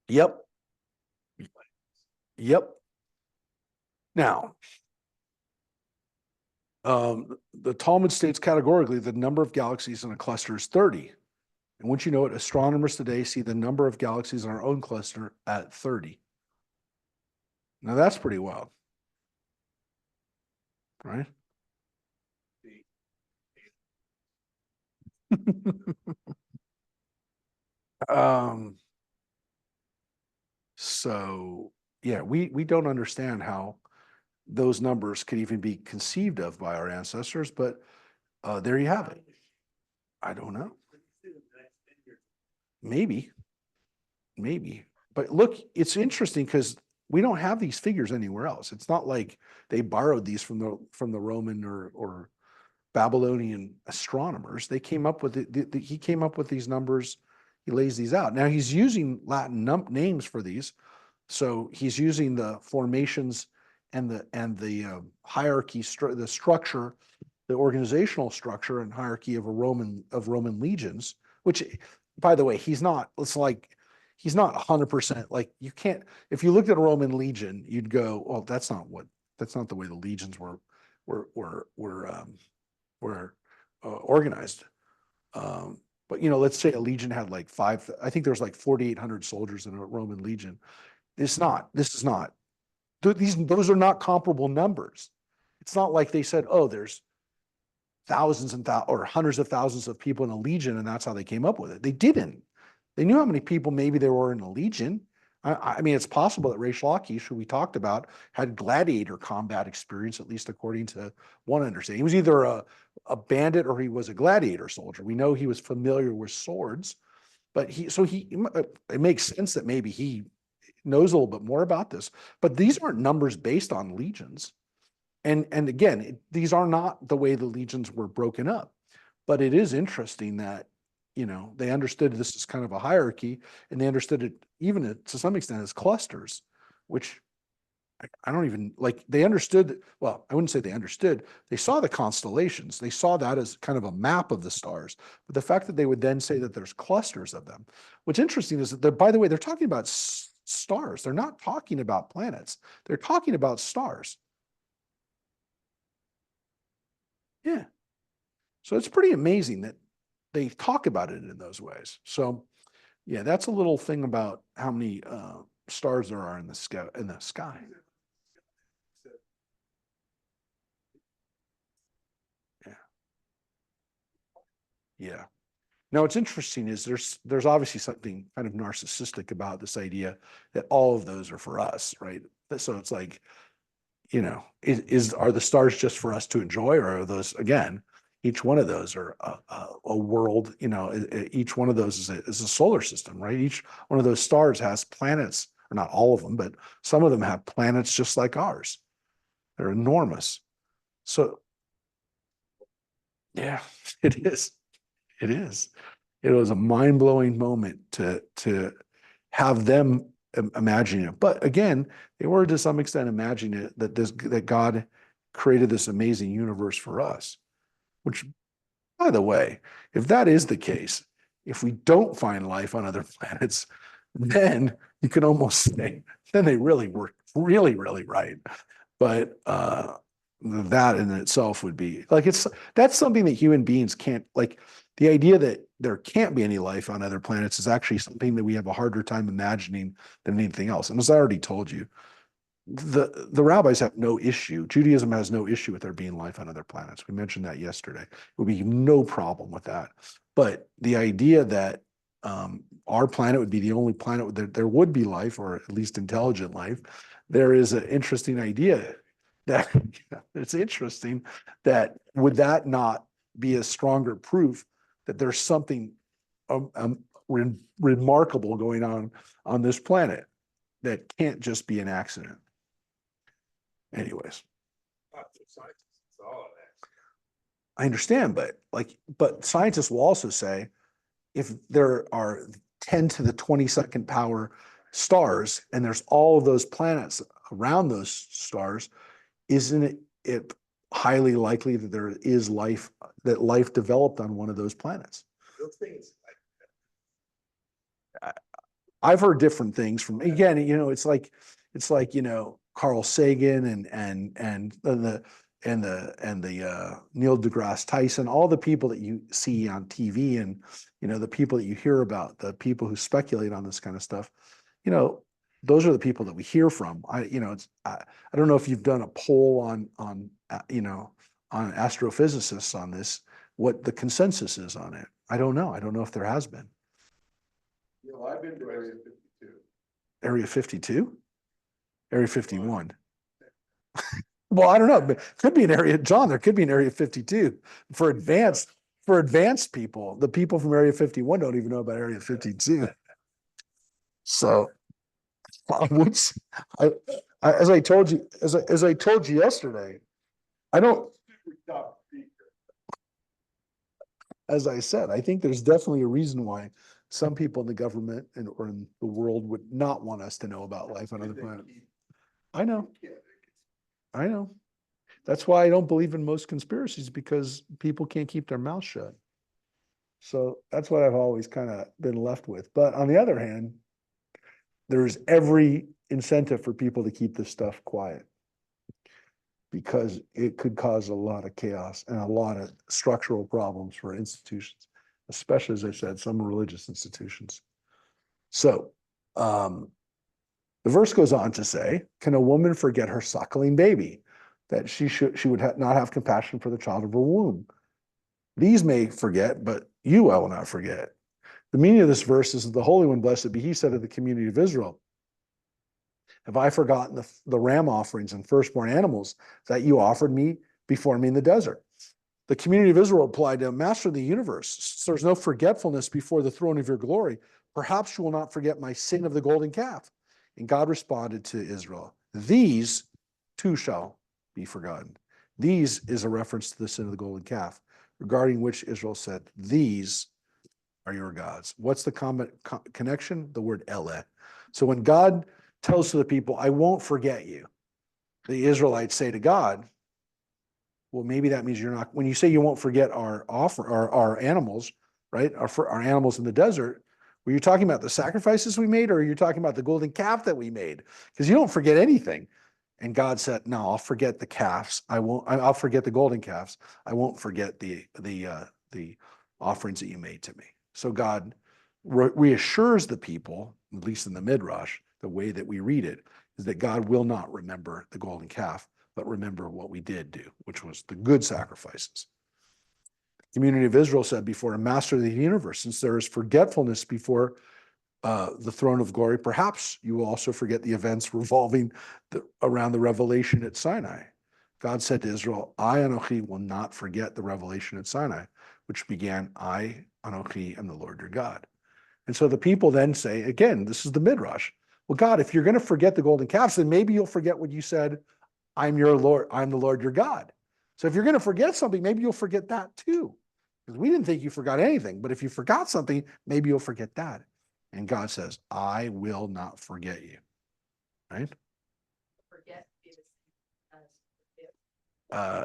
yep. Now, the Talmud states categorically the number of galaxies in a cluster is 30. And once you know it, astronomers today see the number of galaxies in our own cluster at 30. Now that's pretty wild, right? um, so yeah, we don't understand how those numbers could even be conceived of by our ancestors, but there you have it. I don't know. Maybe, but look, it's interesting because we don't have these figures anywhere else. It's not like they borrowed these from the Roman or Babylonian astronomers. They came up with it. He came up with these numbers. He lays these out. Now he's using Latin names for these. So he's using the formations and the hierarchy, the structure, the organizational structure and hierarchy of Roman legions. Which, by the way, he's not. It's like he's not 100%. Like you can't. If you looked at a Roman legion, you'd go, "Well, that's not the way the legions were organized." But let's say a legion had like five. I think there's like 4,800 soldiers in a Roman legion. This is not. Those are not comparable numbers. It's not like they said, "Oh, there's thousands or hundreds of thousands of people in a legion," and that's how they came up with it. They didn't. They knew how many people maybe there were in a legion. I mean, it's possible that Reish Lakish, who we talked about, had gladiator combat experience, at least according to one understanding. He was either a bandit or he was a gladiator soldier. We know he was familiar with swords, but it makes sense that maybe he knows a little bit more about this. But these aren't numbers based on legions. And again, these are not the way the legions were broken up. But it is interesting that they understood this as kind of a hierarchy, and they understood it even to some extent as clusters, which I don't even like. They understood, well, I wouldn't say they understood. They saw the constellations. They saw that as kind of a map of the stars. But the fact that they would then say that there's clusters of them. What's interesting is that by the way, they're talking about stars. They're not talking about planets. They're talking about stars. Yeah. So it's pretty amazing that they talk about it in those ways. So yeah, that's a little thing about how many stars there are in the sky. Yeah. Yeah. Now what's interesting is there's obviously something kind of narcissistic about this idea that all of those are for us, right? So it's like, are the stars just for us to enjoy, or are those, again, each one of those are a world, each one of those is a solar system, right? Each one of those stars has planets, or not all of them, but some of them have planets just like ours. They're enormous. So yeah, it is. It is. It was a mind-blowing moment to have them imagine it. But again, they were to some extent imagining it that God created this amazing universe for us. Which, by the way, if that is the case, if we don't find life on other planets, then you can almost say, then they really were really, really right. But that in itself would be like, that's something that human beings can't, like, the idea that there can't be any life on other planets is actually something that we have a harder time imagining than anything else. And as I already told you, the rabbis have no issue. Judaism has no issue with there being life on other planets. We mentioned that yesterday. It would be no problem with that. But the idea that our planet would be the only planet that there would be life, or at least intelligent life, there is an interesting idea that it's interesting that would that not be a stronger proof that there's something remarkable going on this planet that can't just be an accident. Anyways, I understand, but scientists will also say if there are 10 to the 22nd power stars and there's all of those planets around those stars, isn't it highly likely that there is life, that life developed on one of those planets? I've heard different things from, again, it's like Carl Sagan and Neil deGrasse Tyson, all the people that you see on TV and, the people that you hear about, the people who speculate on this kind of stuff, those are the people that we hear from. I don't know if you've done a poll on astrophysicists on this, what the consensus is on it. I don't know. I don't know if there has been. I've been to Area 52. Area 52? Area 51. Well, I don't know, but could be an area, John, there could be an Area 52 for advanced people. The people from Area 51 don't even know about Area 52. So, whoops, as I told you yesterday, I don't, as I said, I think there's definitely a reason why some people in the government or in the world would not want us to know about life on other planets. I know. That's why I don't believe in most conspiracies, because people can't keep their mouth shut. So that's what I've always kind of been left with. But on the other hand, there's every incentive for people to keep this stuff quiet, because it could cause a lot of chaos and a lot of structural problems for institutions, especially, as I said, some religious institutions. So the verse goes on to say, can a woman forget her suckling baby, that she would not have compassion for the child of her womb? These may forget, but you I will not forget. The meaning of this verse is that the Holy One, blessed be he, said to the community of Israel, have I forgotten the ram offerings and firstborn animals that you offered me before me in the desert? The community of Israel replied to him, Master of the universe, since there's no forgetfulness before the throne of your glory, perhaps you will not forget my sin of the golden calf. And God responded to Israel, these too shall be forgotten. These is a reference to the sin of the golden calf, regarding which Israel said, these are your gods. What's the connection? The word Eleh. So when God tells to the people, I won't forget you, the Israelites say to God, well, maybe that means you're not, when you say you won't forget our animals, right? Our animals in the desert, were you talking about the sacrifices we made, or are you talking about the golden calf that we made? Because you don't forget anything. And God said, no, I'll forget the calves. I'll forget the golden calves. I won't forget the offerings that you made to me. So God reassures the people, at least in the Midrash, the way that we read it, is that God will not remember the golden calf, but remember what we did do, which was the good sacrifices. The community of Israel said before a master of the universe, since there is forgetfulness before the throne of glory, perhaps you will also forget the events revolving around the revelation at Sinai. God said to Israel, I, Anochi, will not forget the revelation at Sinai, which began, I, Anochi, am the Lord your God. And so the people then say, again, this is the Midrash. Well, God, if you're going to forget the golden calves, then maybe you'll forget what you said, I'm your Lord, I'm the Lord your God. So if you're going to forget something, maybe you'll forget that too. Because we didn't think you forgot anything, but if you forgot something, maybe you'll forget that. And God says, I will not forget you. Right? Forget is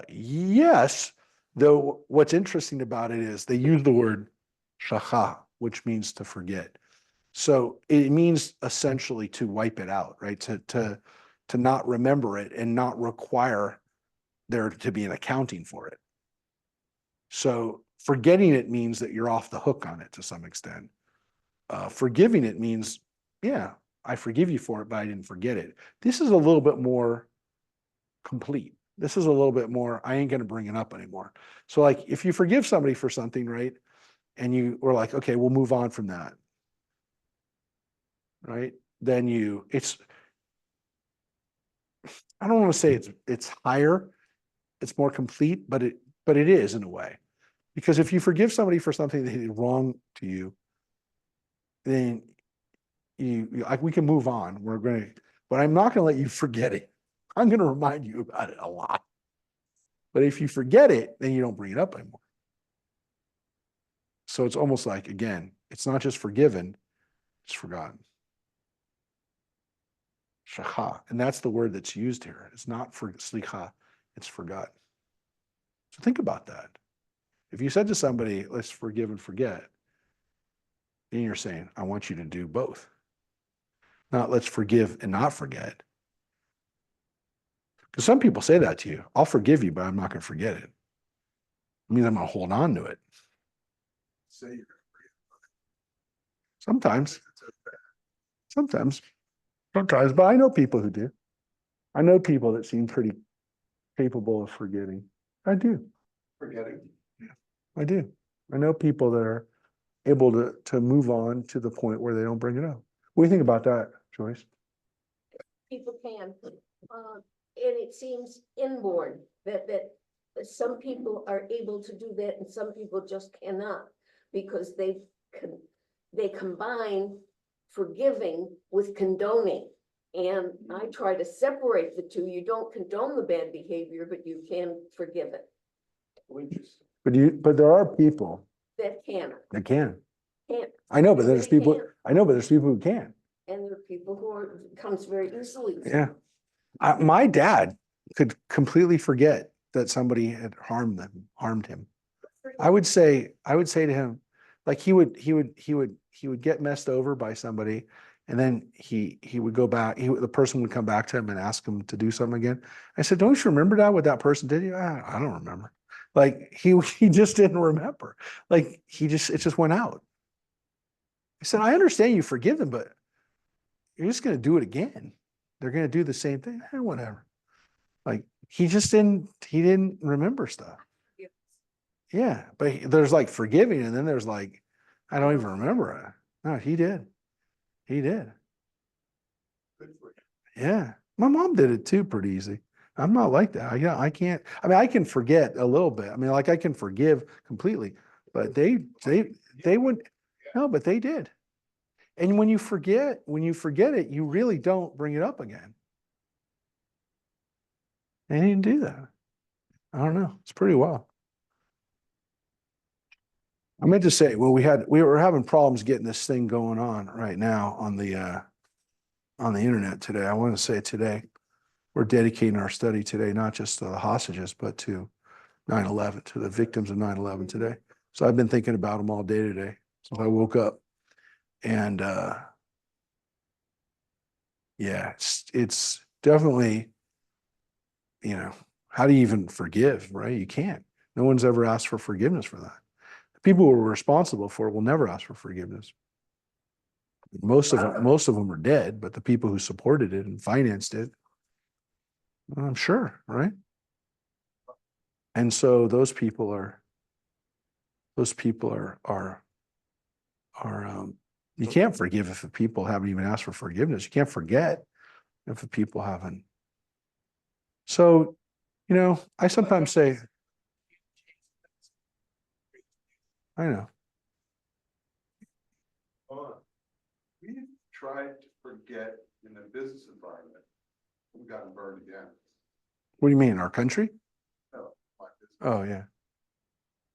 yes, though what's interesting about it is they use the word shacha, which means to forget. So it means essentially to wipe it out, right? To not remember it and not require there to be an accounting for it. So forgetting it means that you're off the hook on it to some extent. Forgiving it means, yeah, I forgive you for it, but I didn't forget it. This is a little bit more complete. This is a little bit more, I ain't going to bring it up anymore. So like if you forgive somebody for something, right? And you were like, okay, we'll move on from that. Right? Then I don't want to say it's higher, it's more complete, but it is in a way. Because if you forgive somebody for something they did wrong to you, then we can move on. But I'm not going to let you forget it. I'm going to remind you about it a lot. But if you forget it, then you don't bring it up anymore. So it's almost like, again, it's not just forgiven, it's forgotten. Shacha, and that's the word that's used here. It's not for slicha, it's forgotten. So think about that. If you said to somebody, let's forgive and forget, then you're saying, I want you to do both. Not let's forgive and not forget. Because some people say that to you. I'll forgive you, but I'm not going to forget it. I mean, I'm going to hold on to it. Say you're Sometimes, sometimes, sometimes, but I know people who do. I know people that seem pretty capable of forgetting. I do. forgetting. I do. I know people that are able to move on to the point where they don't bring it up. What do you think about that, Joyce? People can. And it seems inborn that some people are able to do that and some people just cannot because they combine forgiving with condoning. And I try to separate the two. You don't condone the bad behavior, but you can forgive it. Interesting. But there are people That can. that can. Can't. I know, but there's Really people, can. I know, but there's people who can. And there are people who are, comes very easily. Yeah. My dad could completely forget that somebody had harmed him. I would say to him, like he would get messed over by somebody, and then he would go back. The person would come back to him and ask him to do something again. I said, "Don't you remember that? What that person did?" I don't remember. Like he just didn't remember. Like it just went out. I said, "I understand you forgive them, but you're just going to do it again. They're going to do the same thing. Whatever." Like he didn't remember stuff. Yes. Yeah, but there's like forgiving, and then there's like, I don't even remember it. No, he did. He did. Good for you. Yeah. My mom did it too pretty easy. I'm not like that. I can't, I mean, I can forget a little bit. I mean, like I can forgive completely, but they wouldn't, no, but they did. And when you forget it, you really don't bring it up again. They didn't do that. I don't know. It's pretty wild. I meant to say, well, we were having problems getting this thing going on right now on the internet today. I want to say today, we're dedicating our study today, not just to the hostages, but to 9/11, to the victims of 9/11 today. So I've been thinking about them all day today since I woke up. And yeah, it's definitely, how do you even forgive, right? You can't. No one's ever asked for forgiveness for that. The people who were responsible for it will never ask for forgiveness. Most of them are dead, but the people who supported it and financed it, I'm sure, right? And so those people are you can't forgive if the people haven't even asked for forgiveness. You can't forget if the people haven't. So, I sometimes say, I know. We tried to forget in the business environment. We got burned again. What do you mean, our country? No, my business. Oh, yeah.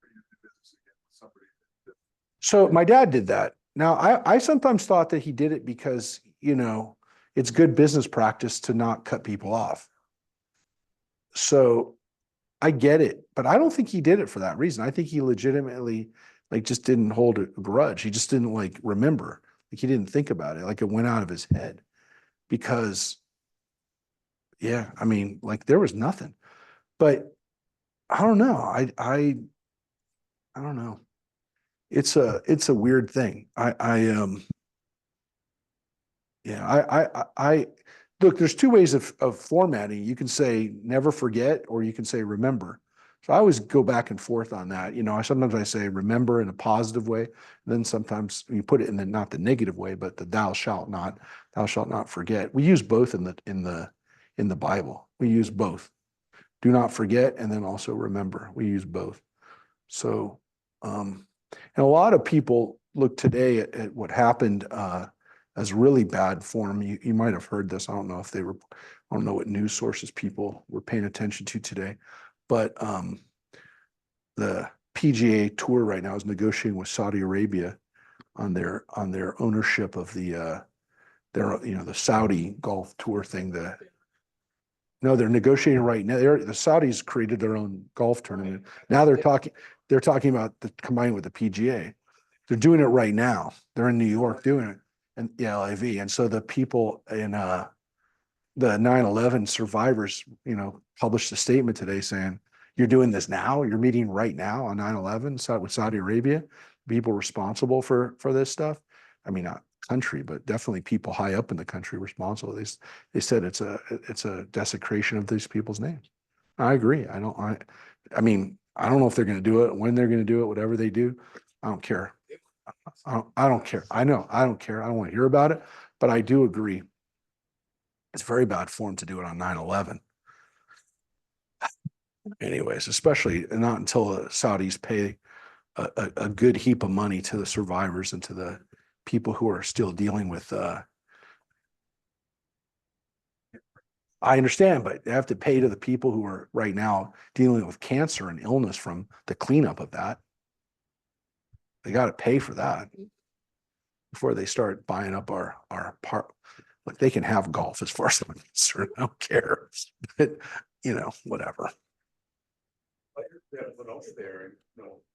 We did business again with somebody that- So my dad did that. Now, I sometimes thought that he did it because, it's good business practice to not cut people off. So I get it, but I don't think he did it for that reason. I think he legitimately just didn't hold a grudge. He just didn't remember. He didn't think about it. It went out of his head because, yeah, I mean, there was nothing. But I don't know. I don't know. It's a weird thing. I look, there's two ways of formatting. You can say never forget, or you can say remember. So I always go back and forth on that. Sometimes I say remember in a positive way. Then sometimes you put it in not the negative way, but the thou shalt not forget. We use both in the Bible. We use both. Do not forget, and then also remember. We use both. So, and a lot of people look today at what happened as really bad form. You might have heard this. I don't know if I don't know what news sources people were paying attention to today, but the PGA Tour right now is negotiating with Saudi Arabia on their ownership of the Saudi Golf Tour thing. No, they're negotiating right now. The Saudis created their own golf tournament. Now they're talking about combining with the PGA. They're doing it right now. They're in New York doing it, and LIV. And so the people in the 9/11 survivors, published a statement today saying, you're doing this now, you're meeting right now on 9/11 with Saudi Arabia, people responsible for this stuff. I mean, not country, but definitely people high up in the country responsible. They said it's a desecration of these people's names. I agree. I mean, I don't know if they're going to do it, when they're going to do it, whatever they do. I don't care. I don't care. I know. I don't care. I don't want to hear about it, but I do agree. It's very bad form to do it on 9/11. Anyways, especially not until the Saudis pay a good heap of money to the survivors and to the people who are still dealing with. I understand, but they have to pay to the people who are right now dealing with cancer and illness from the cleanup of that. They got to pay for that before they start buying up our part. Like, they can have golf as far as I'm concerned. I don't care, but whatever.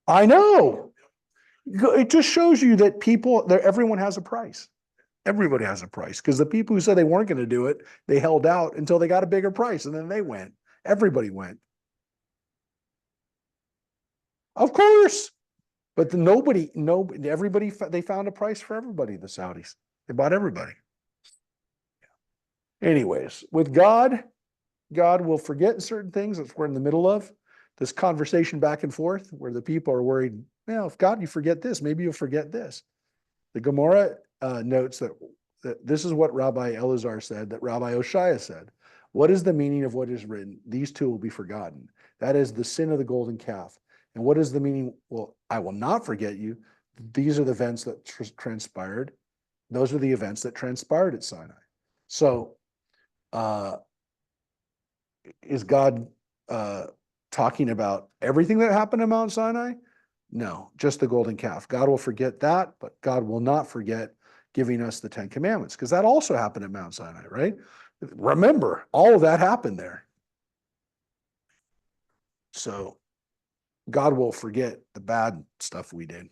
I know. It just shows you that everyone has a price. Everybody has a price, because the people who said they weren't going to do it, they held out until they got a bigger price, and then they went. Everybody went. Of course. But nobody, everybody, they found a price for everybody, the Saudis. They bought everybody. Anyways, with God will forget certain things that we're in the middle of. This conversation back and forth where the people are worried, if God, you forget this, maybe you'll forget this. The Gemara notes that this is what Rabbi Elazar said, that Rabbi Oshaya said. What is the meaning of what is written? These two will be forgotten. That is the sin of the golden calf. And what is the meaning? Well, I will not forget you. These are the events that transpired. Those are the events that transpired at Sinai. So is God talking about everything that happened at Mount Sinai? No, just the golden calf. God will forget that, but God will not forget giving us the 10 Commandments, because that also happened at Mount Sinai, right? Remember, all of that happened there. So God will forget the bad stuff we did.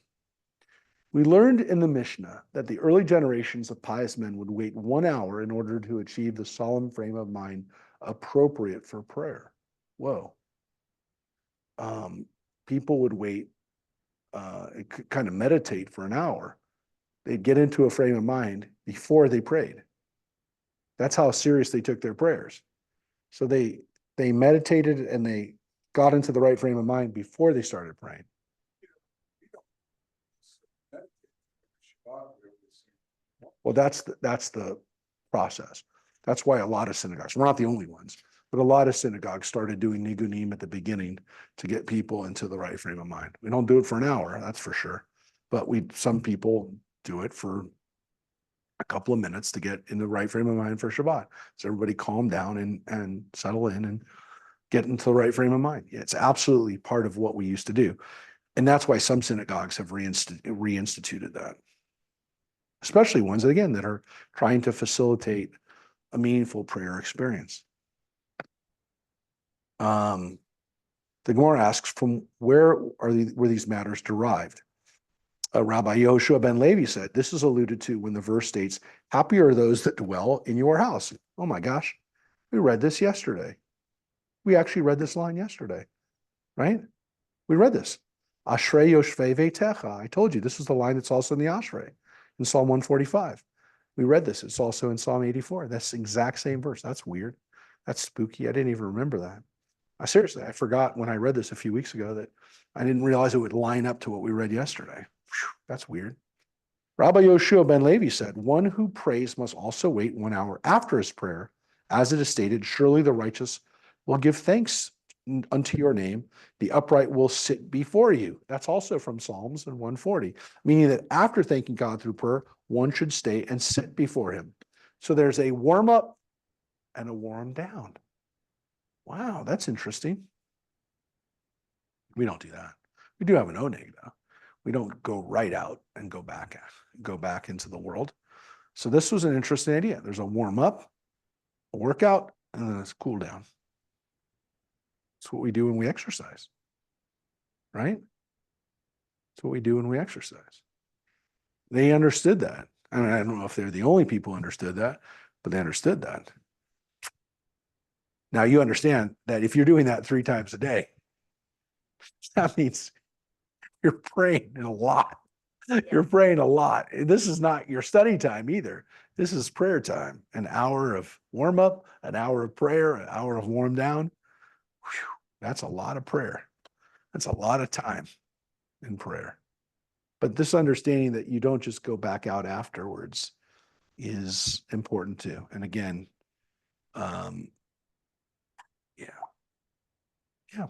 We learned in the Mishnah that the early generations of pious men would wait 1 hour in order to achieve the solemn frame of mind appropriate for prayer. Whoa. People would wait, kind of meditate for an hour. They'd get into a frame of mind before they prayed. That's how serious they took their prayers. So they meditated and they got into the right frame of mind before they started praying. Well, that's the process. That's why a lot of synagogues, we're not the only ones, but a lot of synagogues started doing nigunim at the beginning to get people into the right frame of mind. We don't do it for an hour, that's for sure. But some people do it for a couple of minutes to get in the right frame of mind for Shabbat. So everybody calm down and settle in and get into the right frame of mind. It's absolutely part of what we used to do. And that's why some synagogues have reinstituted that. Especially ones, again, that are trying to facilitate a meaningful prayer experience. The Gemara asks, from where were these matters derived? Rabbi Yehoshua ben Levi said, this is alluded to when the verse states, happy are those that dwell in your house. Oh my gosh, we read this yesterday. We actually read this line yesterday, right? We read this. Ashrei yoshvei veitecha. I told you, this is the line that's also in the Ashrei, in Psalm 145. We read this. It's also in Psalm 84. That's the exact same verse. That's weird. That's spooky. I didn't even remember that. I forgot when I read this a few weeks ago that I didn't realize it would line up to what we read yesterday. Whew, that's weird. Rabbi Yehoshua ben Levi said, one who prays must also wait 1 hour after his prayer. As it is stated, surely the righteous will give thanks unto your name. The upright will sit before you. That's also from Psalms and 140, meaning that after thanking God through prayer, one should stay and sit before him. So there's a warm up and a warm down. Wow, that's interesting. We don't do that. We do have an oneg though. We don't go right out and go back into the world. So this was an interesting idea. There's a warm up, a workout, and then it's a cool down. It's what we do when we exercise, right? It's what we do when we exercise. They understood that. I mean, I don't know if they're the only people who understood that, but they understood that. Now you understand that if you're doing that 3 times a day, that means you're praying a lot. You're praying a lot. This is not your study time either. This is prayer time. An hour of warm up, an hour of prayer, an hour of warm down. Whew, that's a lot of prayer. That's a lot of time in prayer. But this understanding that you don't just go back out afterwards is important too. And again, yeah. Yeah.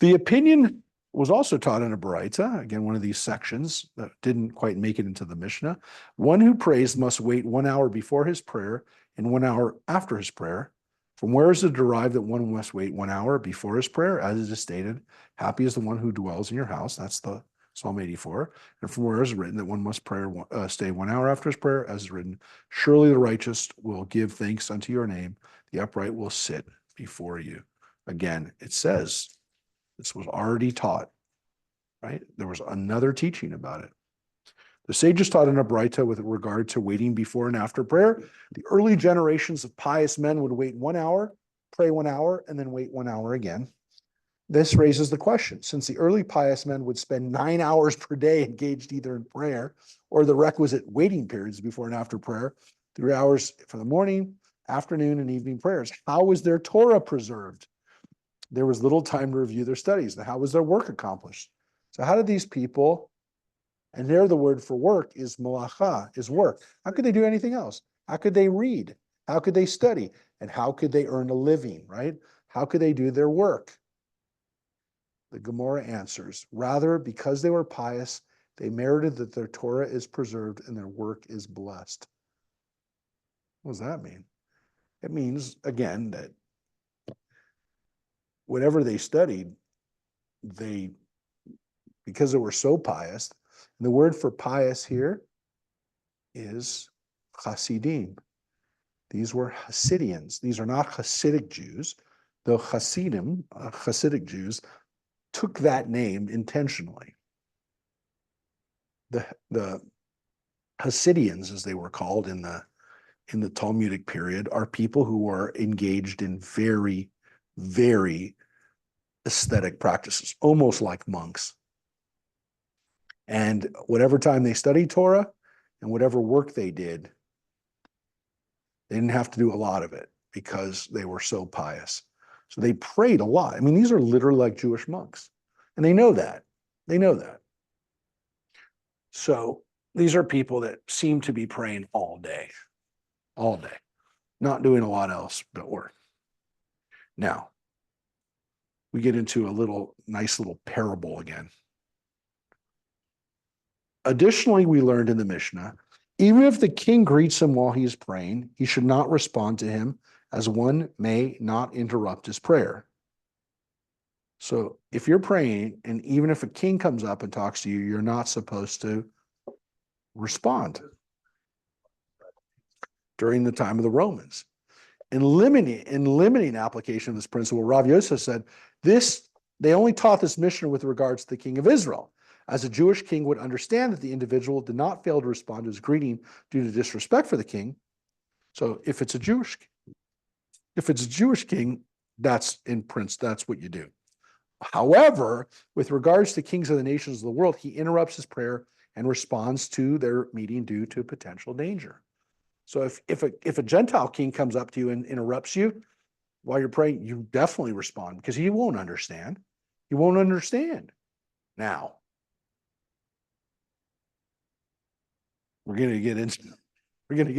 The opinion was also taught in a Baraita, again, one of these sections that didn't quite make it into the Mishnah. One who prays must wait 1 hour before his prayer and 1 hour after his prayer. From where is it derived that one must wait 1 hour before his prayer? As it is stated, happy is the one who dwells in your house. That's the Psalm 84. And from where is it written that one must stay 1 hour after his prayer? As is written, surely the righteous will give thanks unto your name. The upright will sit before you. Again, it says, this was already taught, right? There was another teaching about it. The sages taught in a Baraita with regard to waiting before and after prayer. The early generations of pious men would wait 1 hour, pray 1 hour, and then wait 1 hour again. This raises the question, since the early pious men would spend 9 hours per day engaged either in prayer or the requisite waiting periods before and after prayer, 3 hours for the morning, afternoon, and evening prayers, how was their Torah preserved? There was little time to review their studies. Now, how was their work accomplished? So how did these people, and there the word for work is malacha, is work. How could they do anything else? How could they read? How could they study? And how could they earn a living, right? How could they do their work? The Gemara answers, rather, because they were pious, they merited that their Torah is preserved and their work is blessed. What does that mean? It means, again, that whatever they studied, because they were so pious, and the word for pious here is Hasidim. These were Hasidians. These are not Hasidic Jews, though Hasidim, Hasidic Jews, took that name intentionally. The Hasidians, as they were called in the Talmudic period, are people who were engaged in very, very aesthetic practices, almost like monks. And whatever time they studied Torah and whatever work they did, they didn't have to do a lot of it because they were so pious. So they prayed a lot. I mean, these are literally like Jewish monks. And they know that. They know that. So these are people that seem to be praying all day, not doing a lot else but work. Now, we get into a nice little parable again. Additionally, we learned in the Mishnah, even if the king greets him while he is praying, he should not respond to him, as one may not interrupt his prayer. So if you're praying, and even if a king comes up and talks to you, you're not supposed to respond during the time of the Romans. In limiting application of this principle, Rav Yosef said, they only taught this Mishnah with regards to the king of Israel, as a Jewish king would understand that the individual did not fail to respond to his greeting due to disrespect for the king. So if it's a Jewish king, that's what you do. However, with regards to kings of the nations of the world, he interrupts his prayer and responds to their meeting due to potential danger. So if a Gentile king comes up to you and interrupts you while you're praying, you definitely respond because he won't understand. He won't understand. Now, we're going to get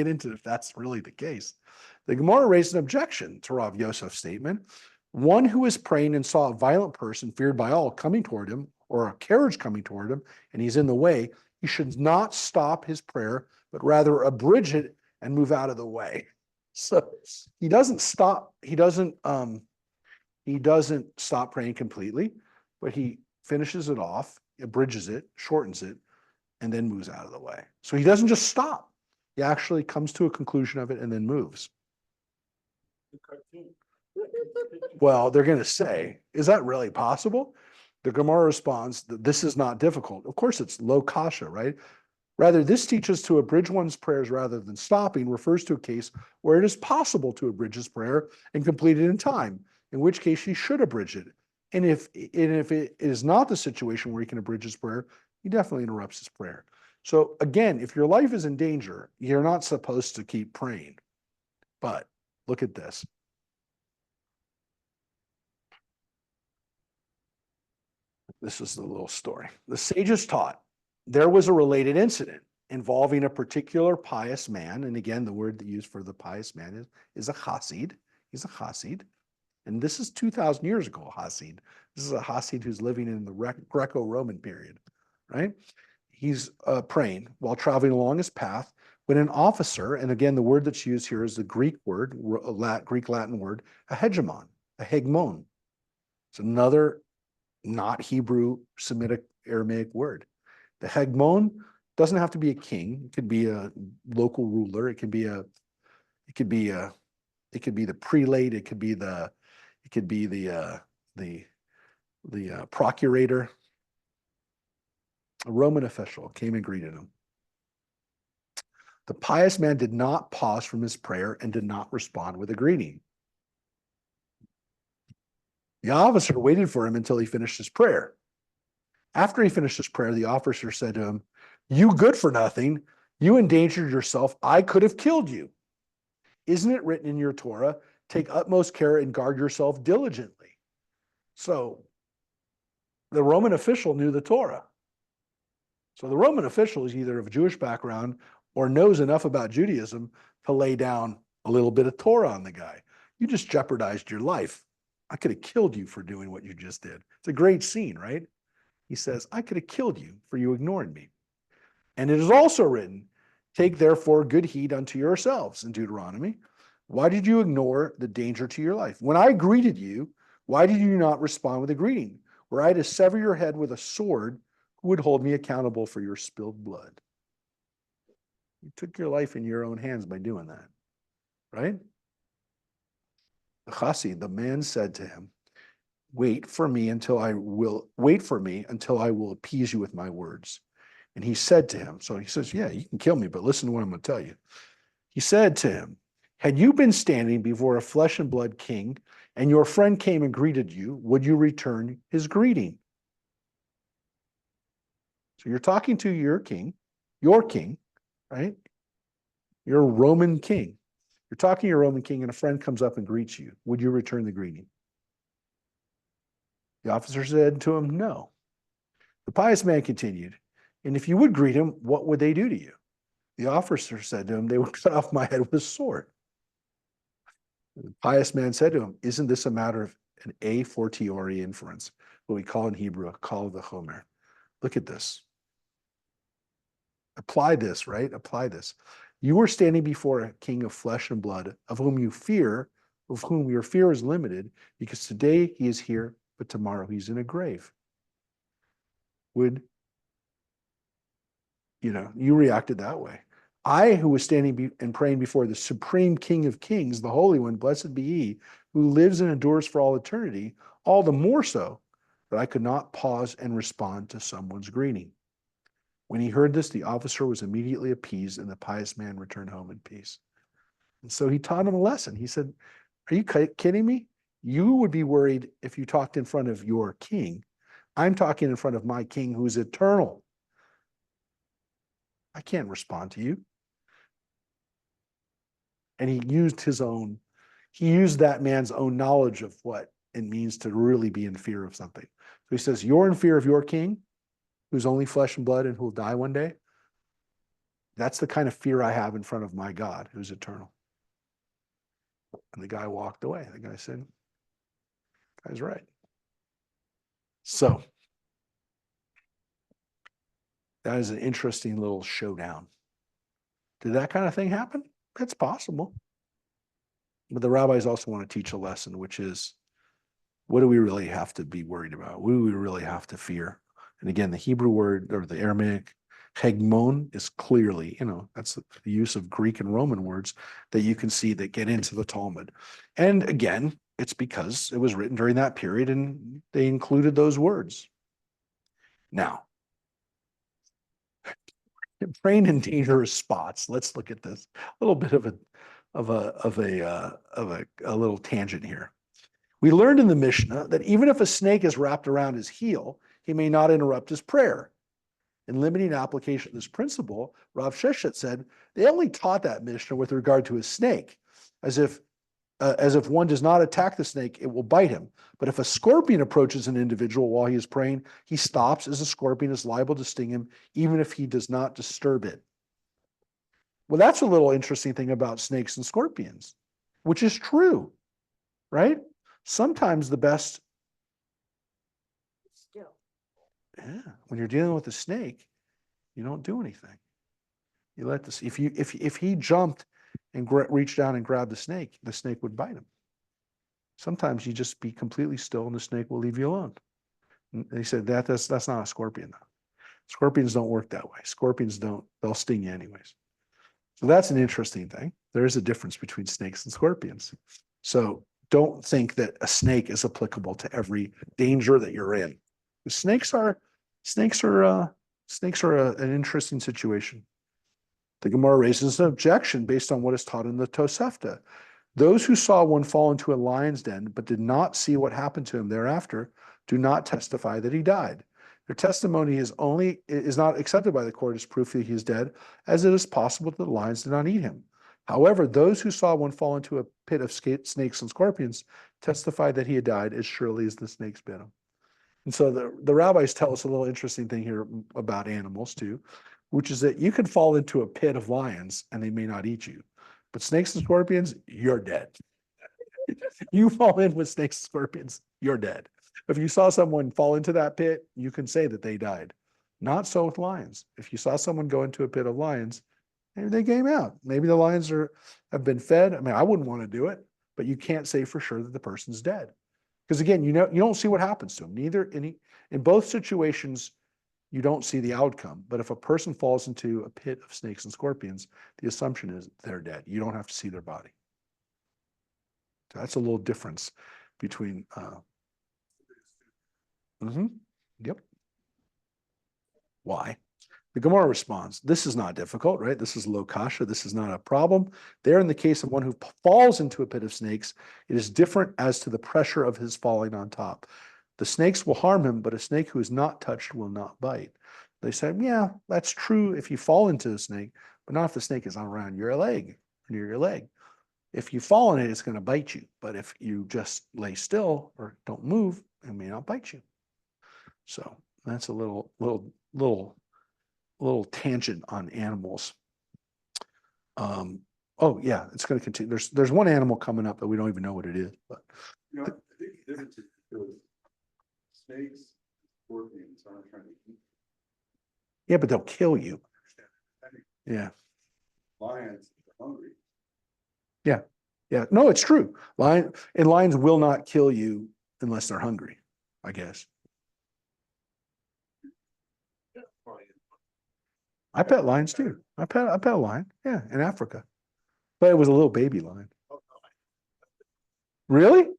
into if that's really the case. The Gemara raised an objection to Rav Yosef's statement. One who is praying and saw a violent person feared by all coming toward him, or a carriage coming toward him, and he's in the way, he should not stop his prayer, but rather abridge it and move out of the way. So he doesn't stop praying completely, but he finishes it off, abridges it, shortens it, and then moves out of the way. So he doesn't just stop. He actually comes to a conclusion of it and then moves. Well, they're going to say, is that really possible? The Gemara responds that this is not difficult. Of course, it's low kasha, right? Rather, this teaches to abridge one's prayers rather than stopping, refers to a case where it is possible to abridge his prayer and complete it in time, in which case he should abridge it. And if it is not the situation where he can abridge his prayer, he definitely interrupts his prayer. So again, if your life is in danger, you're not supposed to keep praying. But look at this. This is the little story. The sages taught there was a related incident involving a particular pious man. And again, the word that used for the pious man is a Hasid. He's a Hasid. And this is 2,000 years ago, Hasid. This is a Hasid who's living in the Greco-Roman period, right? He's praying while traveling along his path when an officer, and again, the word that's used here is the Greek word, Greek Latin word, a hegemon, a hegmon. It's another not Hebrew Semitic Aramaic word. The hegmon doesn't have to be a king. It could be a local ruler. It could be the prelate. It could be the procurator. A Roman official came and greeted him. The pious man did not pause from his prayer and did not respond with a greeting. The officer waited for him until he finished his prayer. After he finished his prayer, the officer said to him, "You good for nothing. You endangered yourself. I could have killed you. Isn't it written in your Torah, take utmost care and guard yourself diligently?" So the Roman official knew the Torah. So the Roman official is either of Jewish background or knows enough about Judaism to lay down a little bit of Torah on the guy. You just jeopardized your life. I could have killed you for doing what you just did. It's a great scene, right? He says, I could have killed you for you ignoring me. And it is also written, take therefore good heed unto yourselves in Deuteronomy. Why did you ignore the danger to your life? When I greeted you, why did you not respond with a greeting? Were I to sever your head with a sword, who would hold me accountable for your spilled blood? You took your life in your own hands by doing that, right? The Chassid, the man said to him, wait for me until I will appease you with my words. And he said to him, so he says, yeah, you can kill me, but listen to what I'm going to tell you. He said to him, had you been standing before a flesh and blood king and your friend came and greeted you, would you return his greeting? So you're talking to your king, right? You're a Roman king. You're talking to your Roman king and a friend comes up and greets you. Would you return the greeting? The officer said to him, no. The pious man continued, and if you would greet him, what would they do to you? The officer said to him, they would cut off my head with a sword. The pious man said to him, isn't this a matter of an a fortiori inference, what we call in Hebrew a kal v'chomer? Look at this. Apply this, right? Apply this. You are standing before a king of flesh and blood, of whom your fear is limited, because today he is here, but tomorrow he's in a grave. You reacted that way. I, who was standing and praying before the supreme King of Kings, the Holy One, blessed be he, who lives and endures for all eternity, all the more so that I could not pause and respond to someone's greeting. When he heard this, the officer was immediately appeased, and the pious man returned home in peace. And so he taught him a lesson. He said, are you kidding me? You would be worried if you talked in front of your king. I'm talking in front of my king who's eternal. I can't respond to you. And he used that man's own knowledge of what it means to really be in fear of something. So he says, you're in fear of your king, who's only flesh and blood and who will die one day. That's the kind of fear I have in front of my God, who's eternal. And the guy walked away. The guy said, guy's right. So that is an interesting little showdown. Did that kind of thing happen? It's possible. But the rabbis also want to teach a lesson, which is, what do we really have to be worried about? What do we really have to fear? And again, the Hebrew word or the Aramaic hegmon is clearly, that's the use of Greek and Roman words that you can see that get into the Talmud. And again, it's because it was written during that period and they included those words. Now, Praying in dangerous spots. Let's look at this. A little bit of a little tangent here. We learned in the Mishnah that even if a snake is wrapped around his heel, he may not interrupt his prayer. In limiting application of this principle, Rav Sheshet said they only taught that Mishnah with regard to a snake, as if one does not attack the snake, it will bite him. But if a scorpion approaches an individual while he is praying, he stops, as a scorpion is liable to sting him, even if he does not disturb it. Well, that's a little interesting thing about snakes and scorpions, which is true, right? Sometimes the best, Still, when you're dealing with a snake, you don't do anything. You let this, if he jumped and reached down and grabbed the snake would bite him. Sometimes you just be completely still and the snake will leave you alone. And they said that's not a scorpion though. Scorpions don't work that way. Scorpions don't, they'll sting you anyways. So that's an interesting thing. There is a difference between snakes and scorpions. So don't think that a snake is applicable to every danger that you're in. Snakes are an interesting situation. The Gemara raises an objection based on what is taught in the Tosefta. Those who saw one fall into a lion's den but did not see what happened to him thereafter do not testify that he died. Their testimony is not accepted by the court as proof that he is dead, as it is possible that the lions did not eat him. However, those who saw one fall into a pit of snakes and scorpions testified that he had died as surely as the snakes bit him. And so the rabbis tell us a little interesting thing here about animals too, which is that you can fall into a pit of lions and they may not eat you. But snakes and scorpions, you're dead. You fall in with snakes and scorpions, you're dead. If you saw someone fall into that pit, you can say that they died. Not so with lions. If you saw someone go into a pit of lions, maybe they came out. Maybe the lions have been fed. I mean, I wouldn't want to do it, but you can't say for sure that the person's dead. Because again, you don't see what happens to them. In both situations, you don't see the outcome. But if a person falls into a pit of snakes and scorpions, the assumption is they're dead. You don't have to see their body. So that's a little difference between. Yep. Why? The Gemara responds, this is not difficult, right? This is low kasha. This is not a problem. There, in the case of one who falls into a pit of snakes, it is different as to the pressure of his falling on top. The snakes will harm him, but a snake who is not touched will not bite. They said, yeah, that's true if you fall into a snake, but not if the snake is around your leg, near your leg. If you fall in it, it's going to bite you. But if you just lay still or don't move, it may not bite you. So that's a little tangent on animals. Oh yeah, it's going to continue. There's one animal coming up that we don't even know what it is, but I think the difference is snakes, scorpions aren't trying to eat. yeah, but they'll kill you. Yeah. Lions are hungry. Yeah. No, it's true. Lions will not kill you unless they're hungry, I guess. I pet lions too. I pet a lion. Yeah, in Africa. But it was a little baby lion. Really?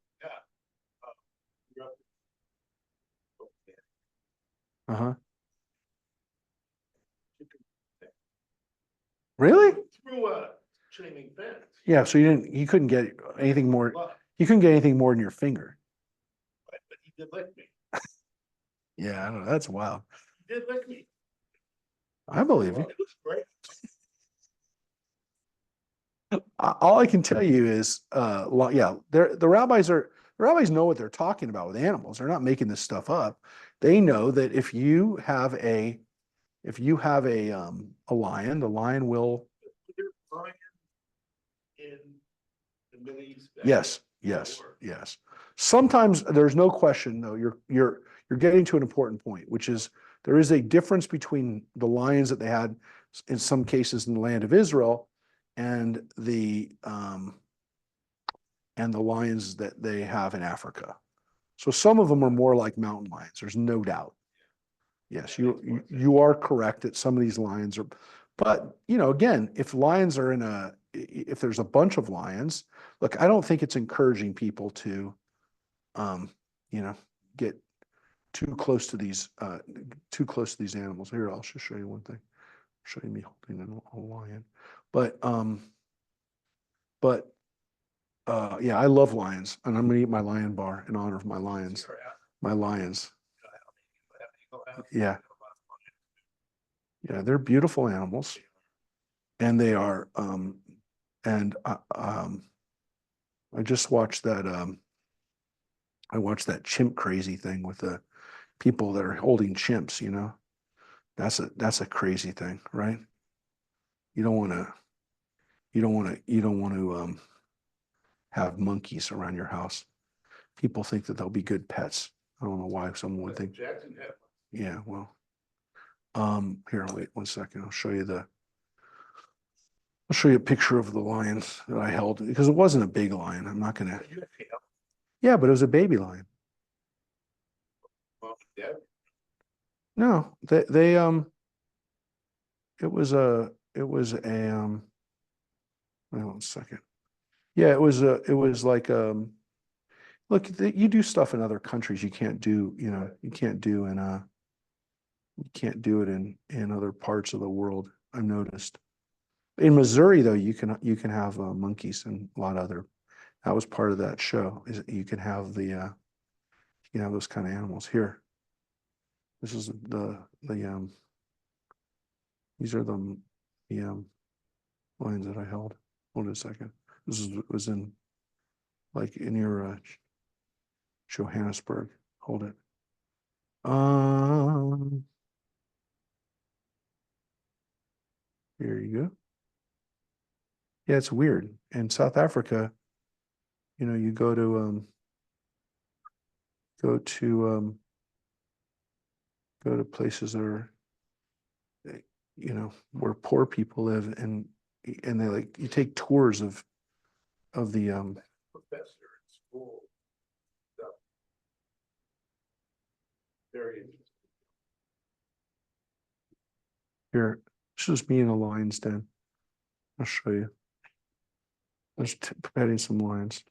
Uh-huh. Really? Through a chain link fence. Yeah, so you couldn't get anything more. But You couldn't get anything more than your finger. he did lick me. Yeah, I don't know. That's wild. He did lick me. I believe you. It was great. All I can tell you is, the rabbis know what they're talking about with animals. They're not making this stuff up. They know that if you have a lion, the lion will. There's lions in the Middle East. Yes. Sometimes there's no question though. You're getting to an important point, which is there is a difference between the lions that they had in some cases in the land of Israel and the lions that they have in Africa. So some of them are more like mountain lions. There's no doubt. Yes, you are correct that some of these lions are, but again, if lions are if there's a bunch of lions, look, I don't think it's encouraging people to, get too close to these animals. Here, I'll just show you one thing. showing me holding a lion, but yeah, I love lions, and I'm gonna eat my lion bar in honor of my lions. My lions. Yeah. Yeah, they're beautiful animals, and they are. And I just watched that. I watched that chimp crazy thing with the people that are holding chimps. You know, that's a crazy thing, right? You don't want to. You don't want to. You don't want to have monkeys around your house. People think that they'll be good pets. I don't know why someone would think. Jackson had. Yeah, well, here, wait 1 second. I'll show you a picture of the lion that I held because it wasn't a big lion. I'm not gonna. Yeah, but it was a baby lion. No, it was a wait 1 second. Yeah, it was like look, you do stuff in other countries you can't do, you know, you can't do it in other parts of the world. I've noticed. In Missouri, though, you can have monkeys and a lot of other. That was part of that show. Is you can have those kind of animals here. This is these are the lines that I held. Hold on a second. Was in like in your Johannesburg. Hold it. Here you go. Yeah, it's weird. In South Africa, you know, you go to places that are, you know, where poor people live, and they like you take tours of the Professor in school. Stuff. Very interesting. here. This is me in a lion's den. I'll show you. I was petting some lions.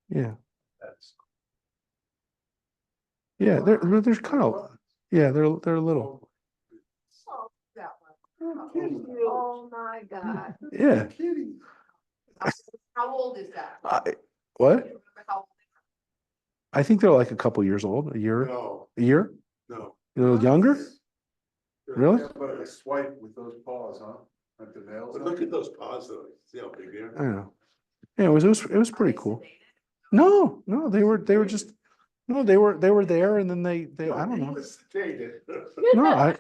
Yeah. That's Yeah, they're kind of, yeah, they're little. Oh, that one. Oh, my God. Yeah. Kitty. How old is that? What? Do you remember how old I think they're like a couple years old, a year, No, a year, no. a little younger. Really? Yeah, but a swipe with those paws, huh? Like the nails. But look at those paws though, see how big they I are? don't know. Yeah, it was are pretty they cool. sedated? No, they were just no, they were there, and then they I don't know. No,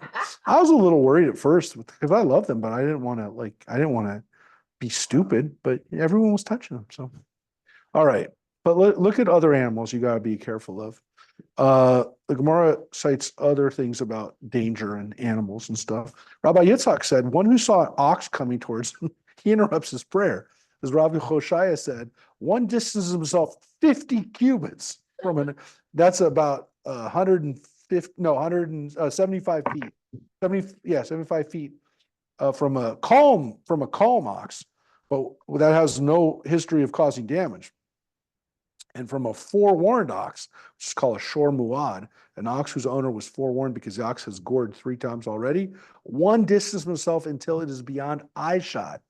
I was a little worried at first because I love them, but I didn't want to be stupid, but everyone was touching them. So, all right. But look at other animals you got to be careful of. The Gemara cites other things about danger and animals and stuff. Rabbi Yitzhak said, one who saw an ox coming towards him, he interrupts his prayer. As Rabbi Hoshaya said, one distances himself 50 cubits from that's about 175 feet. 75 feet from a calm ox, but that has no history of causing damage. And from a forewarned ox, which is called a shor muad, an ox whose owner was forewarned because the ox has gored 3 times already, one distances himself until it is beyond eye shot.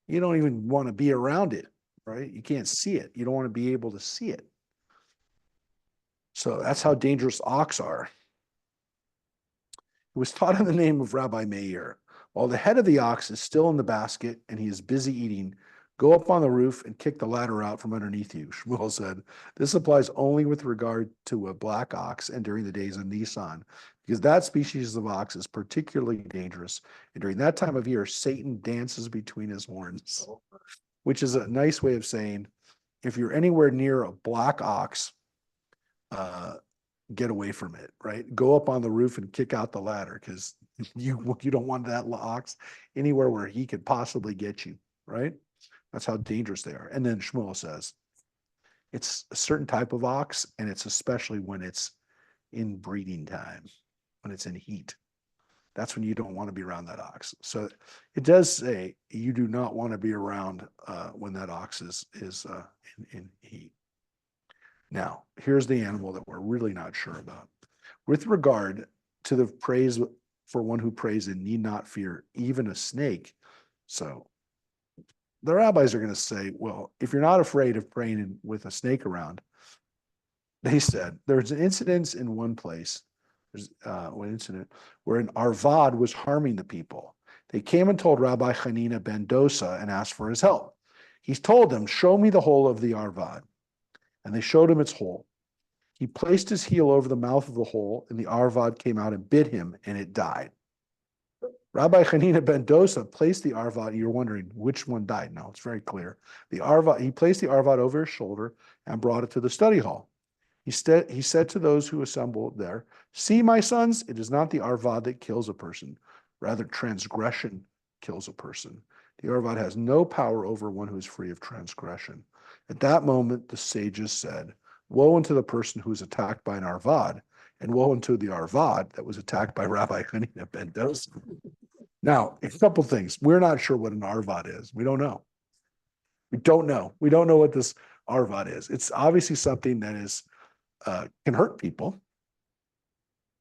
You don't even want to be around it, right? You can't see it. You don't want to be able to see it. So that's how dangerous ox are. It was taught in the name of Rabbi Meir. While the head of the ox is still in the basket and he is busy eating, go up on the roof and kick the ladder out from underneath you. Shmuel said, this applies only with regard to a black ox and during the days of Nisan, because that species of ox is particularly dangerous. And during that time of year, Satan dances between his horns, which is a nice way of saying, if you're anywhere near a black ox, get away from it, right? Go up on the roof and kick out the ladder, because you don't want that ox anywhere where he could possibly get you, right? That's how dangerous they are. And then Shmuel says, it's a certain type of ox, and it's especially when it's in breeding time, when it's in heat. That's when you don't want to be around that ox. So it does say you do not want to be around when that ox is in heat. Now, here's the animal that we're really not sure about. With regard to the praise for one who prays and need not fear even a snake. So the rabbis are going to say, well, if you're not afraid of praying with a snake around, they said there's an incident in one place. There's one incident where an Arvad was harming the people. They came and told Rabbi Hanina ben Dosa and asked for his help. He told them, show me the hole of the Arvad. And they showed him its hole. He placed his heel over the mouth of the hole, and the Arvad came out and bit him, and it died. Rabbi Hanina ben Dosa placed the Arvad. You're wondering which one died. No, it's very clear. The Arvad. He placed the Arvad over his shoulder and brought it to the study hall. He said to those who assembled there, see, my sons, it is not the Arvad that kills a person. Rather, transgression kills a person. The Arvad has no power over one who is free of transgression. At that moment, the sages said, woe unto the person who is attacked by an Arvad, and woe unto the Arvad that was attacked by Rabbi Hanina ben Dosa. Now, a couple things. We're not sure what an Arvad is. We don't know. We don't know. We don't know what this Arvad is. It's obviously something that is can hurt people,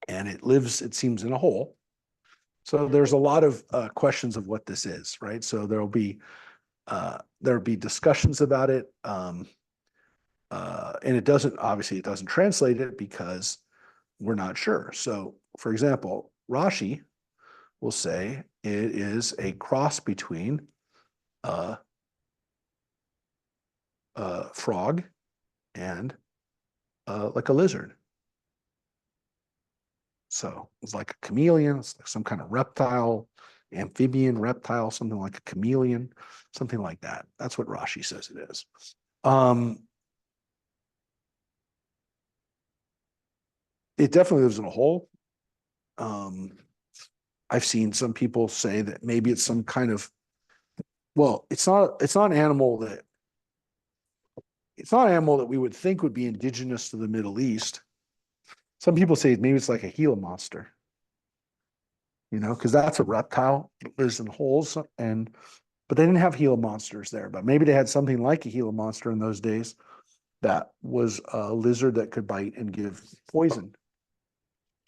and it lives, it seems, in a hole. So there's a lot of questions of what this is, right? So there'll be discussions about it, and it doesn't translate it because we're not sure. So, for example, Rashi will say it is a cross between a frog and like a lizard. So it's like a chameleon, it's like some kind of reptile, amphibian reptile, something like a chameleon, something like that. That's what Rashi says it is. It definitely lives in a hole. I've seen some people say that maybe it's some kind of, well, it's not an animal that we would think would be indigenous to the Middle East. Some people say maybe it's like a Gila monster, because that's a reptile that lives in holes, but they didn't have Gila monsters there. But maybe they had something like a Gila monster in those days that was a lizard that could bite and give poison.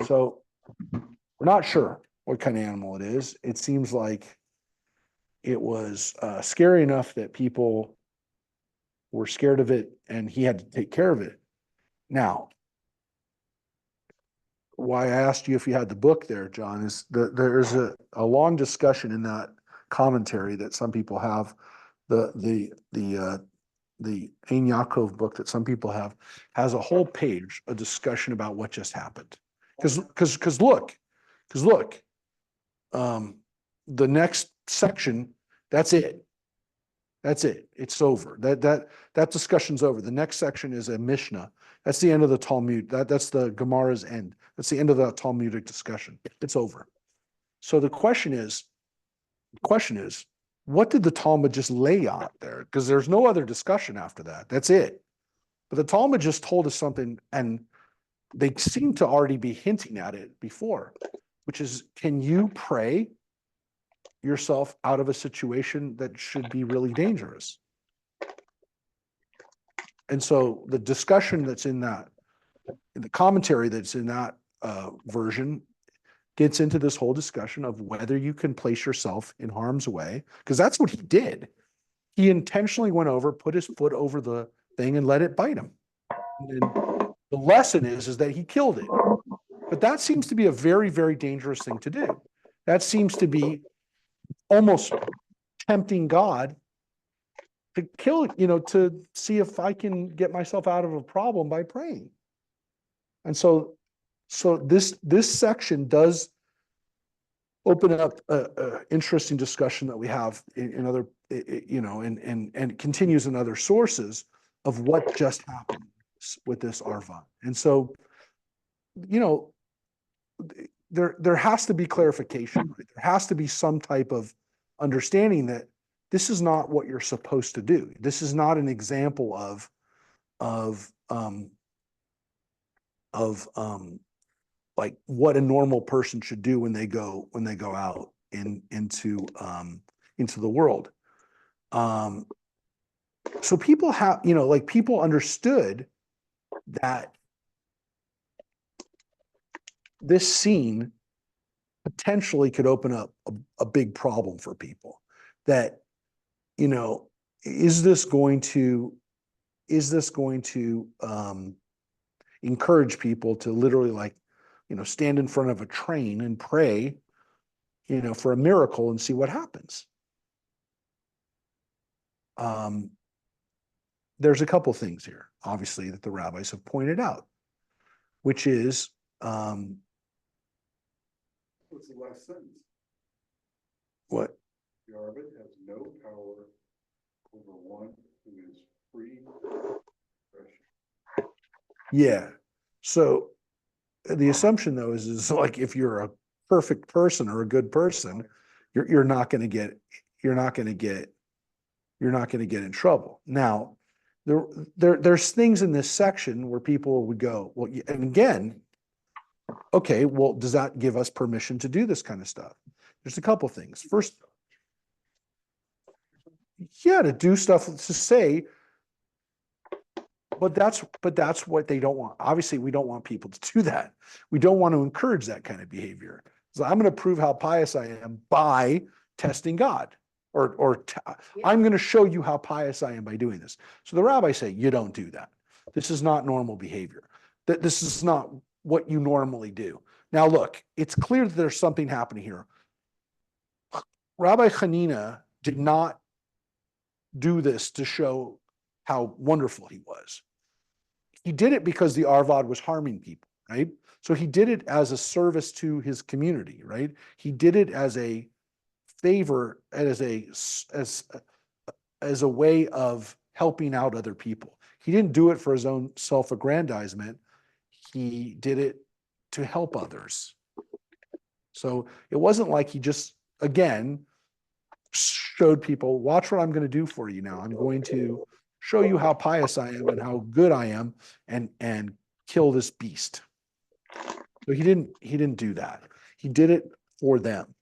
So we're not sure what kind of animal it is. It seems like it was scary enough that people were scared of it, and he had to take care of it. Now, why I asked you if you had the book there, John, is that there's a long discussion in that commentary that some people have, the Ein Yaakov book that some people have, has a whole page, a discussion about what just happened. Because look, the next section, that's it. That's it. It's over. That discussion's over. The next section is a Mishnah. That's the end of the Talmud. That's the Gemara's end. That's the end of the Talmudic discussion. It's over. So the question is, what did the Talmud just lay out there? Because there's no other discussion after that. That's it. But the Talmud just told us something, and they seem to already be hinting at it before, which is, can you pray yourself out of a situation that should be really dangerous? And so the discussion that's in that, the commentary that's in that version gets into this whole discussion of whether you can place yourself in harm's way, because that's what he did. He intentionally went over, put his foot over the thing, and let it bite him. And the lesson is that he killed it. But that seems to be a very, very dangerous thing to do. That seems to be almost tempting God to kill, to see if I can get myself out of a problem by praying. And so this section does open up a interesting discussion that we have in other, and continues in other sources of what just happened with this Arva. And so, there has to be clarification. Right? There has to be some type of understanding that this is not what you're supposed to do. This is not an example of like what a normal person should do when they go out into the world. So people have, people understood that this scene potentially could open up a big problem for people. That, you know, is this going to encourage people to literally, like, you know, stand in front of a train and pray, you know, for a miracle and see what happens? There's a couple things here, obviously, that the rabbis have pointed out, which is, What's the last sentence? what? The Arvin has no power over one who is free. Yeah. So the assumption, though, is like, if you're a perfect person or a good person, you're not going to get in trouble. Now, there's things in this section where people would go, well, and again, okay, well, does that give us permission to do this kind of stuff? There's a couple things. First, yeah, to do stuff, to say, but that's what they don't want. Obviously, we don't want people to do that. We don't want to encourage that kind of behavior. So I'm going to prove how pious I am by testing God, I'm going to show you how pious I am by doing this. So the rabbis say, you don't do that. This is not normal behavior. That this is not what you normally do. Now, look, it's clear that there's something happening here. Rabbi Hanina did not do this to show how wonderful he was. He did it because the Arvad was harming people, right? So he did it as a service to his community, right? He did it as a favor, as a way of helping out other people. He didn't do it for his own self-aggrandizement. He did it to help others. So it wasn't like he just, again, showed people, watch what I'm going to do for you now. I'm going to show you how pious I am and how good I am, and kill this beast. So he didn't do that. He did it for them.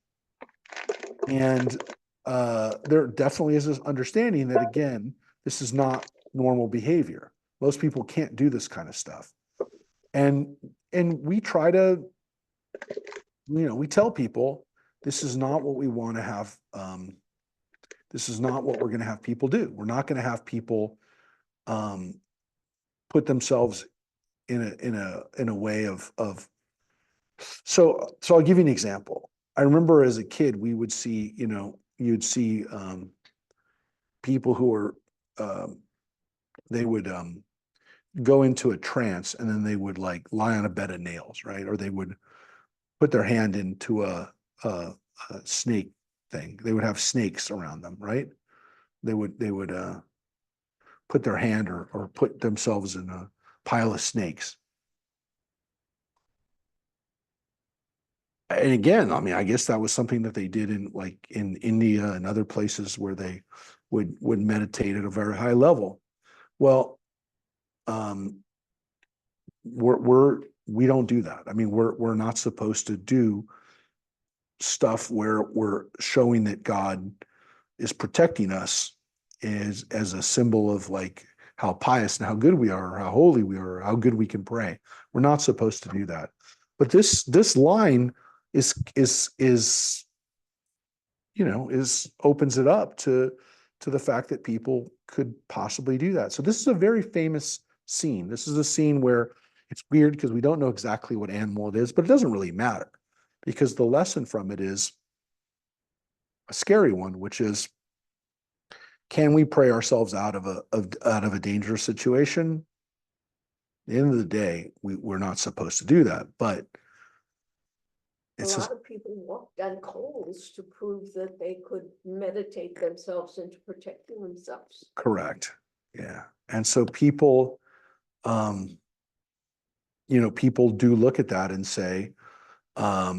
And there definitely is this understanding that, again, this is not normal behavior. Most people can't do this kind of stuff. And we try to, we tell people, this is not what we want to have. This is not what we're going to have people do. We're not going to have people put themselves in a way of. So I'll give you an example. I remember as a kid, we would see, you'd see people who were, they would go into a trance, and then they would, like, lie on a bed of nails, right? Or they would put their hand into a snake thing. They would have snakes around them, right? They would put their hand or put themselves in a pile of snakes. And again, I mean, I guess that was something that they did in India and other places where they would meditate at a very high level. Well, we don't do that. I mean, we're not supposed to do stuff where we're showing that God is protecting us as a symbol of, like, how pious and how good we are, or how holy we are, or how good we can pray. We're not supposed to do that. But this line is opens it up to the fact that people could possibly do that. So this is a very famous scene. This is a scene where it's weird because we don't know exactly what animal it is, but it doesn't really matter, because the lesson from it is a scary one, which is, can we pray ourselves out of a dangerous situation? At the end of the day, we're not supposed to do that, but A lot of people walked on coals to prove that they could meditate themselves into protecting themselves. correct. Yeah. And so people, people do look at that and say, I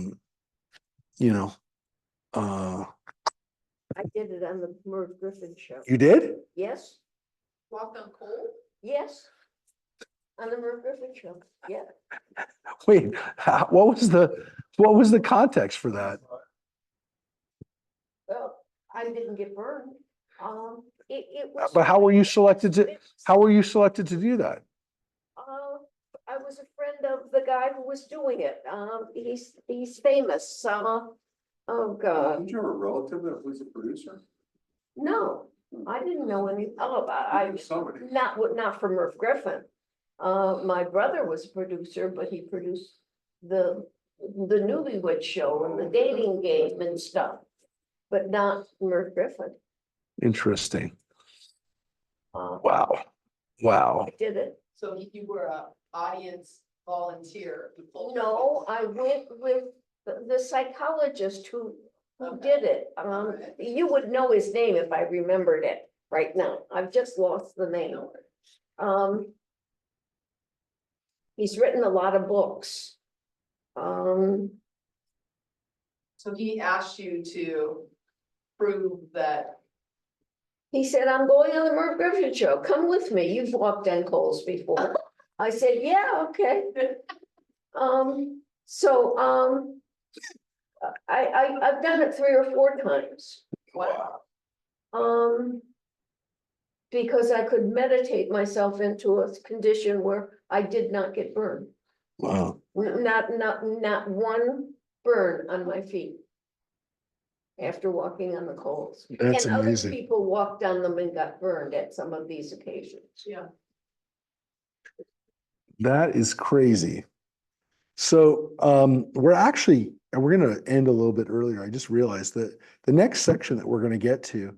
did it on the Merv Griffin show. you did? Yes, Walked on coal? yes. On the Merv Griffin show, yeah. Wait, what was the context for that? Well, I didn't get burned. It was. But how were you selected to do that? I was a friend of the guy who was doing it. He's famous. Oh, God. Did you have a relative that was a producer? No, I didn't know anything about, I, Somebody. not from Merv Griffin. My brother was a producer, but he produced the Newlywed Show and the Dating Game and stuff, but not Merv Griffin. Interesting. Uh, Wow. Wow. I did it. So you were a audience volunteer. You pulled No, everything. I went with the psychologist who did it. Alright. You would know his name if I remembered it right now. I've just lost the name. No worries. He's written a lot of books. So he asked you to prove that. He said, I'm going on the Merv Griffin Show. Come with me. You've walked on Coles before. I said, yeah, okay. I've done it 3 or 4 times. Wow. Because I could meditate myself into a condition where I did not get burned. Wow. Not one burn on my feet. After walking on the coals. That's And other amazing. people walked on them and got burned at some of these occasions. Yeah. That is crazy. So we're going to end a little bit earlier. I just realized that the next section that we're going to get to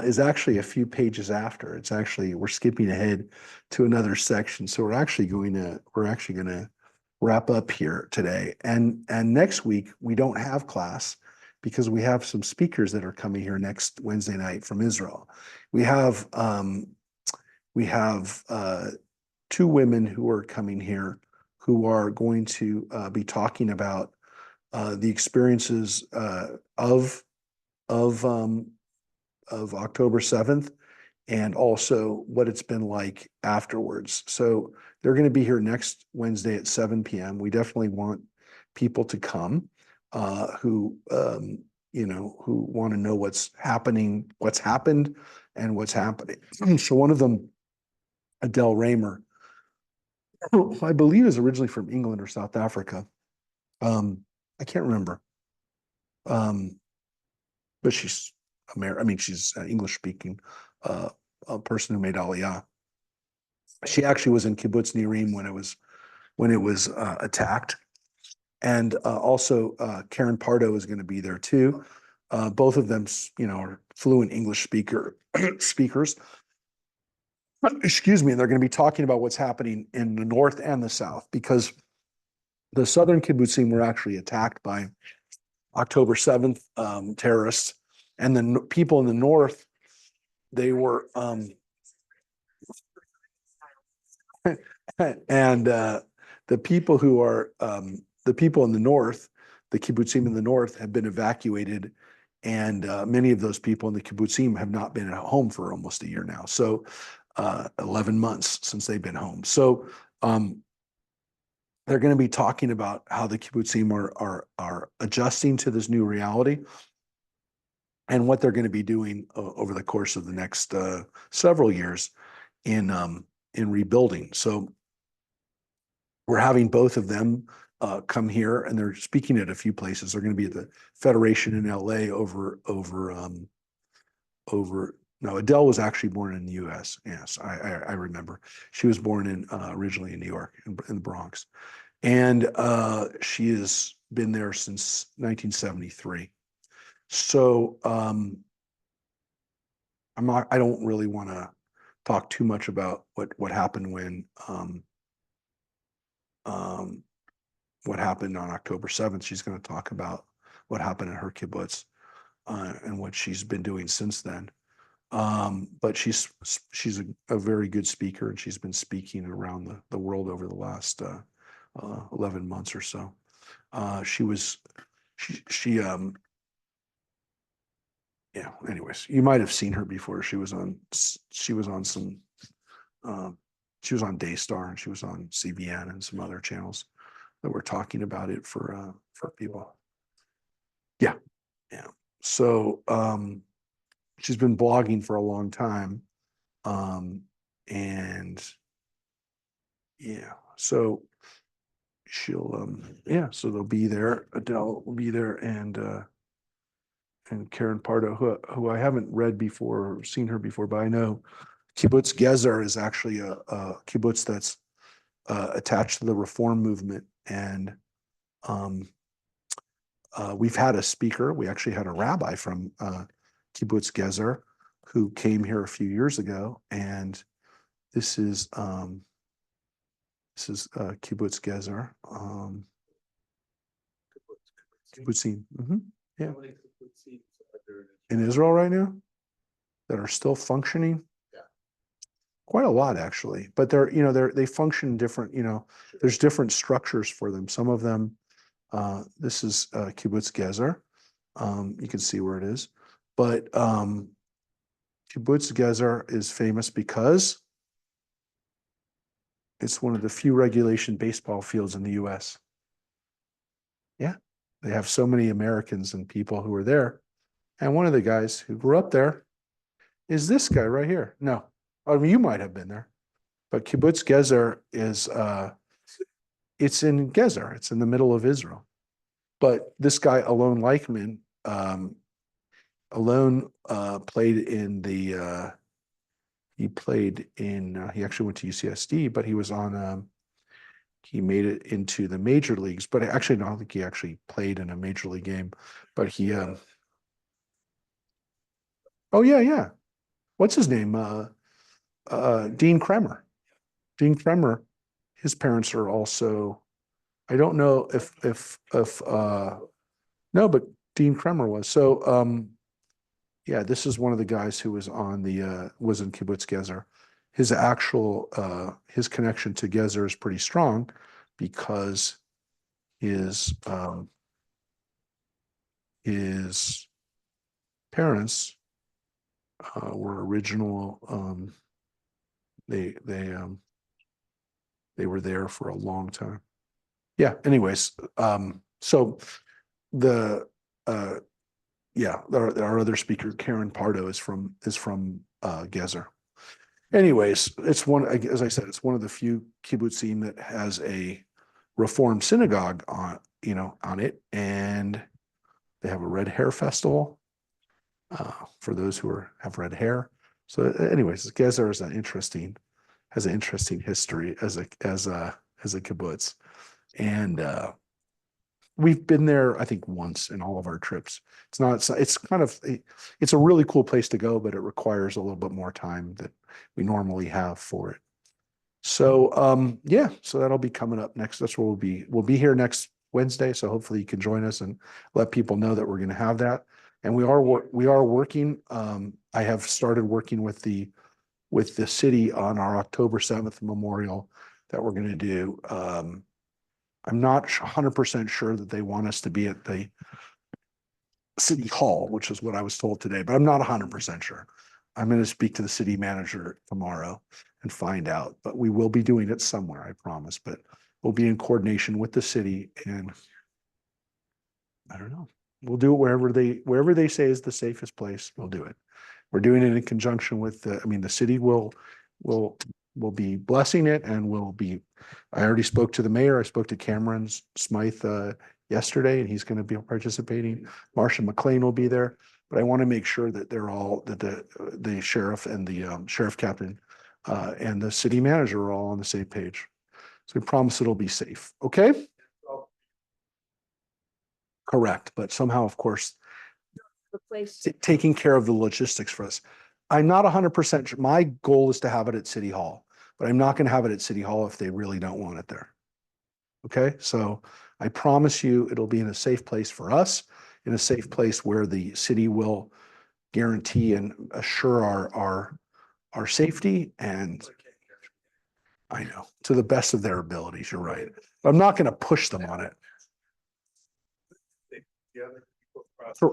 is actually a few pages after. It's actually, we're skipping ahead to another section. So we're actually going to wrap up here today. And next week we don't have class because we have some speakers that are coming here next Wednesday night from Israel. We have 2 women who are coming here who are going to be talking about the experiences of October 7th and also what it's been like afterwards. So they're going to be here next Wednesday at 7 p.m. We definitely want people to come who want to know what's happened, and what's happening. So one of them, Adele Raymer, who I believe is originally from England or South Africa. I can't remember. But she's she's an English speaking a person who made Aliyah. She actually was in Kibbutz Nirim when it was attacked. And also Karen Pardo is going to be there too. Both of them, are fluent English speakers. Excuse me. And they're going to be talking about what's happening in the North and the South, because the Southern kibbutzim were actually attacked by October 7th terrorists, and the people in the North, they were, and the people who are, the people in the North, the kibbutzim in the North have been evacuated, and many of those people in the kibbutzim have not been at home for almost a year now. So 11 months since they've been home. So they're going to be talking about how the kibbutzim are adjusting to this new reality and what they're going to be doing over the course of the next several years in rebuilding. So we're having both of them come here, and they're speaking at a few places. They're going to be at the Federation in LA no, Adele was actually born in the US. Yes, I remember. She was born originally in New York, in the Bronx. And she has been there since 1973. So I don't really want to talk too much about what happened what happened on October 7th. She's going to talk about what happened in her kibbutz and what she's been doing since then. But she's a very good speaker, and she's been speaking around the world over the last 11 months or so. Anyways, you might have seen her before. She was on Daystar, and she was on CBN and some other channels that were talking about it for people. Yeah. So she's been blogging for a long time. And yeah, so yeah, so they'll be there. Adele will be there and Karen Pardo, who I haven't read before or seen her before, but I know Kibbutz Gezer is actually a kibbutz that's attached to the Reform movement. And we've had a speaker. We actually had a rabbi from Kibbutz Gezer who came here a few years ago. And this is Kibbutz Gezer. Kibbutzim. Yeah. In Israel right now that are still functioning. Yeah. Quite a lot actually, but they function different, there's different structures for them. Some of them, this is Kibbutz Gezer. You can see where it is, but Kibbutz Gezer is famous because it's one of the few regulation baseball fields in the US. Yeah, they have so many Americans and people who are there. And one of the guys who grew up there is this guy right here. No, I mean, you might have been there, but Kibbutz Gezer is, it's in Gezer. It's in the middle of Israel. But this guy, Alon Leichman, played in the, he actually went to UCSD, but he was on, he made it into the major leagues, but actually, no, I don't think he actually played in a major league game, but he, oh yeah. What's his name? Dean Kremer. Dean Kremer, his parents are also, I don't know if no, but Dean Kremer was. So yeah, this is one of the guys who was on the was in Kibbutz Gezer. His actual his connection to Gezer is pretty strong because his parents were original. They were there for a long time. Yeah. Anyways, so the yeah, our other speaker, Karen Pardo, is from Gezer. Anyways, it's one, as I said, it's one of the few kibbutzim that has a Reform synagogue on it, and they have a red hair festival for those who have red hair. So, anyways, Gezer is has an interesting history as a kibbutz, and we've been there, I think, once in all of our trips. It's a really cool place to go, but it requires a little bit more time that we normally have for it. So yeah, so that'll be coming up next. That's where we'll be here next Wednesday. So hopefully you can join us and let people know that we're going to have that. And we are working. I have started working with the city on our October 7th memorial that we're going to do. I'm not 100% sure that they want us to be at the city hall, which is what I was told today, but I'm not 100% sure. I'm going to speak to the city manager tomorrow and find out, but we will be doing it somewhere, I promise, but we'll be in coordination with the city, and I don't know. We'll do it wherever they say is the safest place. We'll do it. We're doing it in conjunction with the city will be blessing it, and I already spoke to the mayor. I spoke to Cameron Smythe yesterday, and he's going to be participating. Marcia McLean will be there, but I want to make sure that the sheriff and the sheriff captain and the city manager are all on the same page. So we promise it'll be safe. Okay. Correct. But somehow, of course, The place, taking care of the logistics for us. I'm not 100% sure. My goal is to have it at City Hall, but I'm not going to have it at City Hall if they really don't want it there. Okay. So I promise you it'll be in a safe place for us, in a safe place where the city will guarantee and assure our safety, and I know, to the best of their abilities. You're right. But I'm not going to push them on it.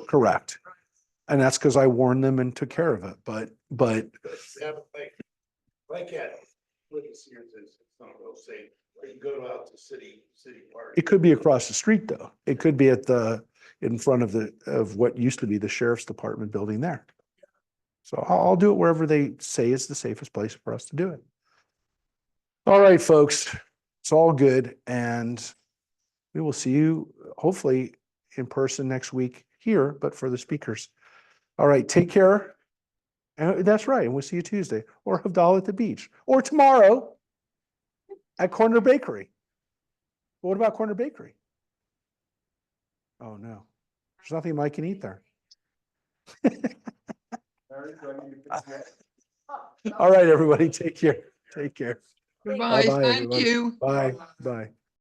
Correct. And that's because I warned them and took care of it. But Like at Lucas Sears, it's not real safe. You can go out to city park. it could be across the street, though. It could be in front of what used to be the sheriff's department building there. So I'll do it wherever they say is the safest place for us to do it. All right, folks, it's all good. And we will see you hopefully in person next week here, but for the speakers. All right, take care. That's right. And we'll see you Tuesday or Havdalah at the beach or tomorrow at Corner Bakery. What about Corner Bakery? Oh, no. There's nothing Mike can eat there. Mary, do I need to fix that? All right, everybody, take care. Take care. Goodbye. Bye-bye, Thank everybody. you. Bye, bye.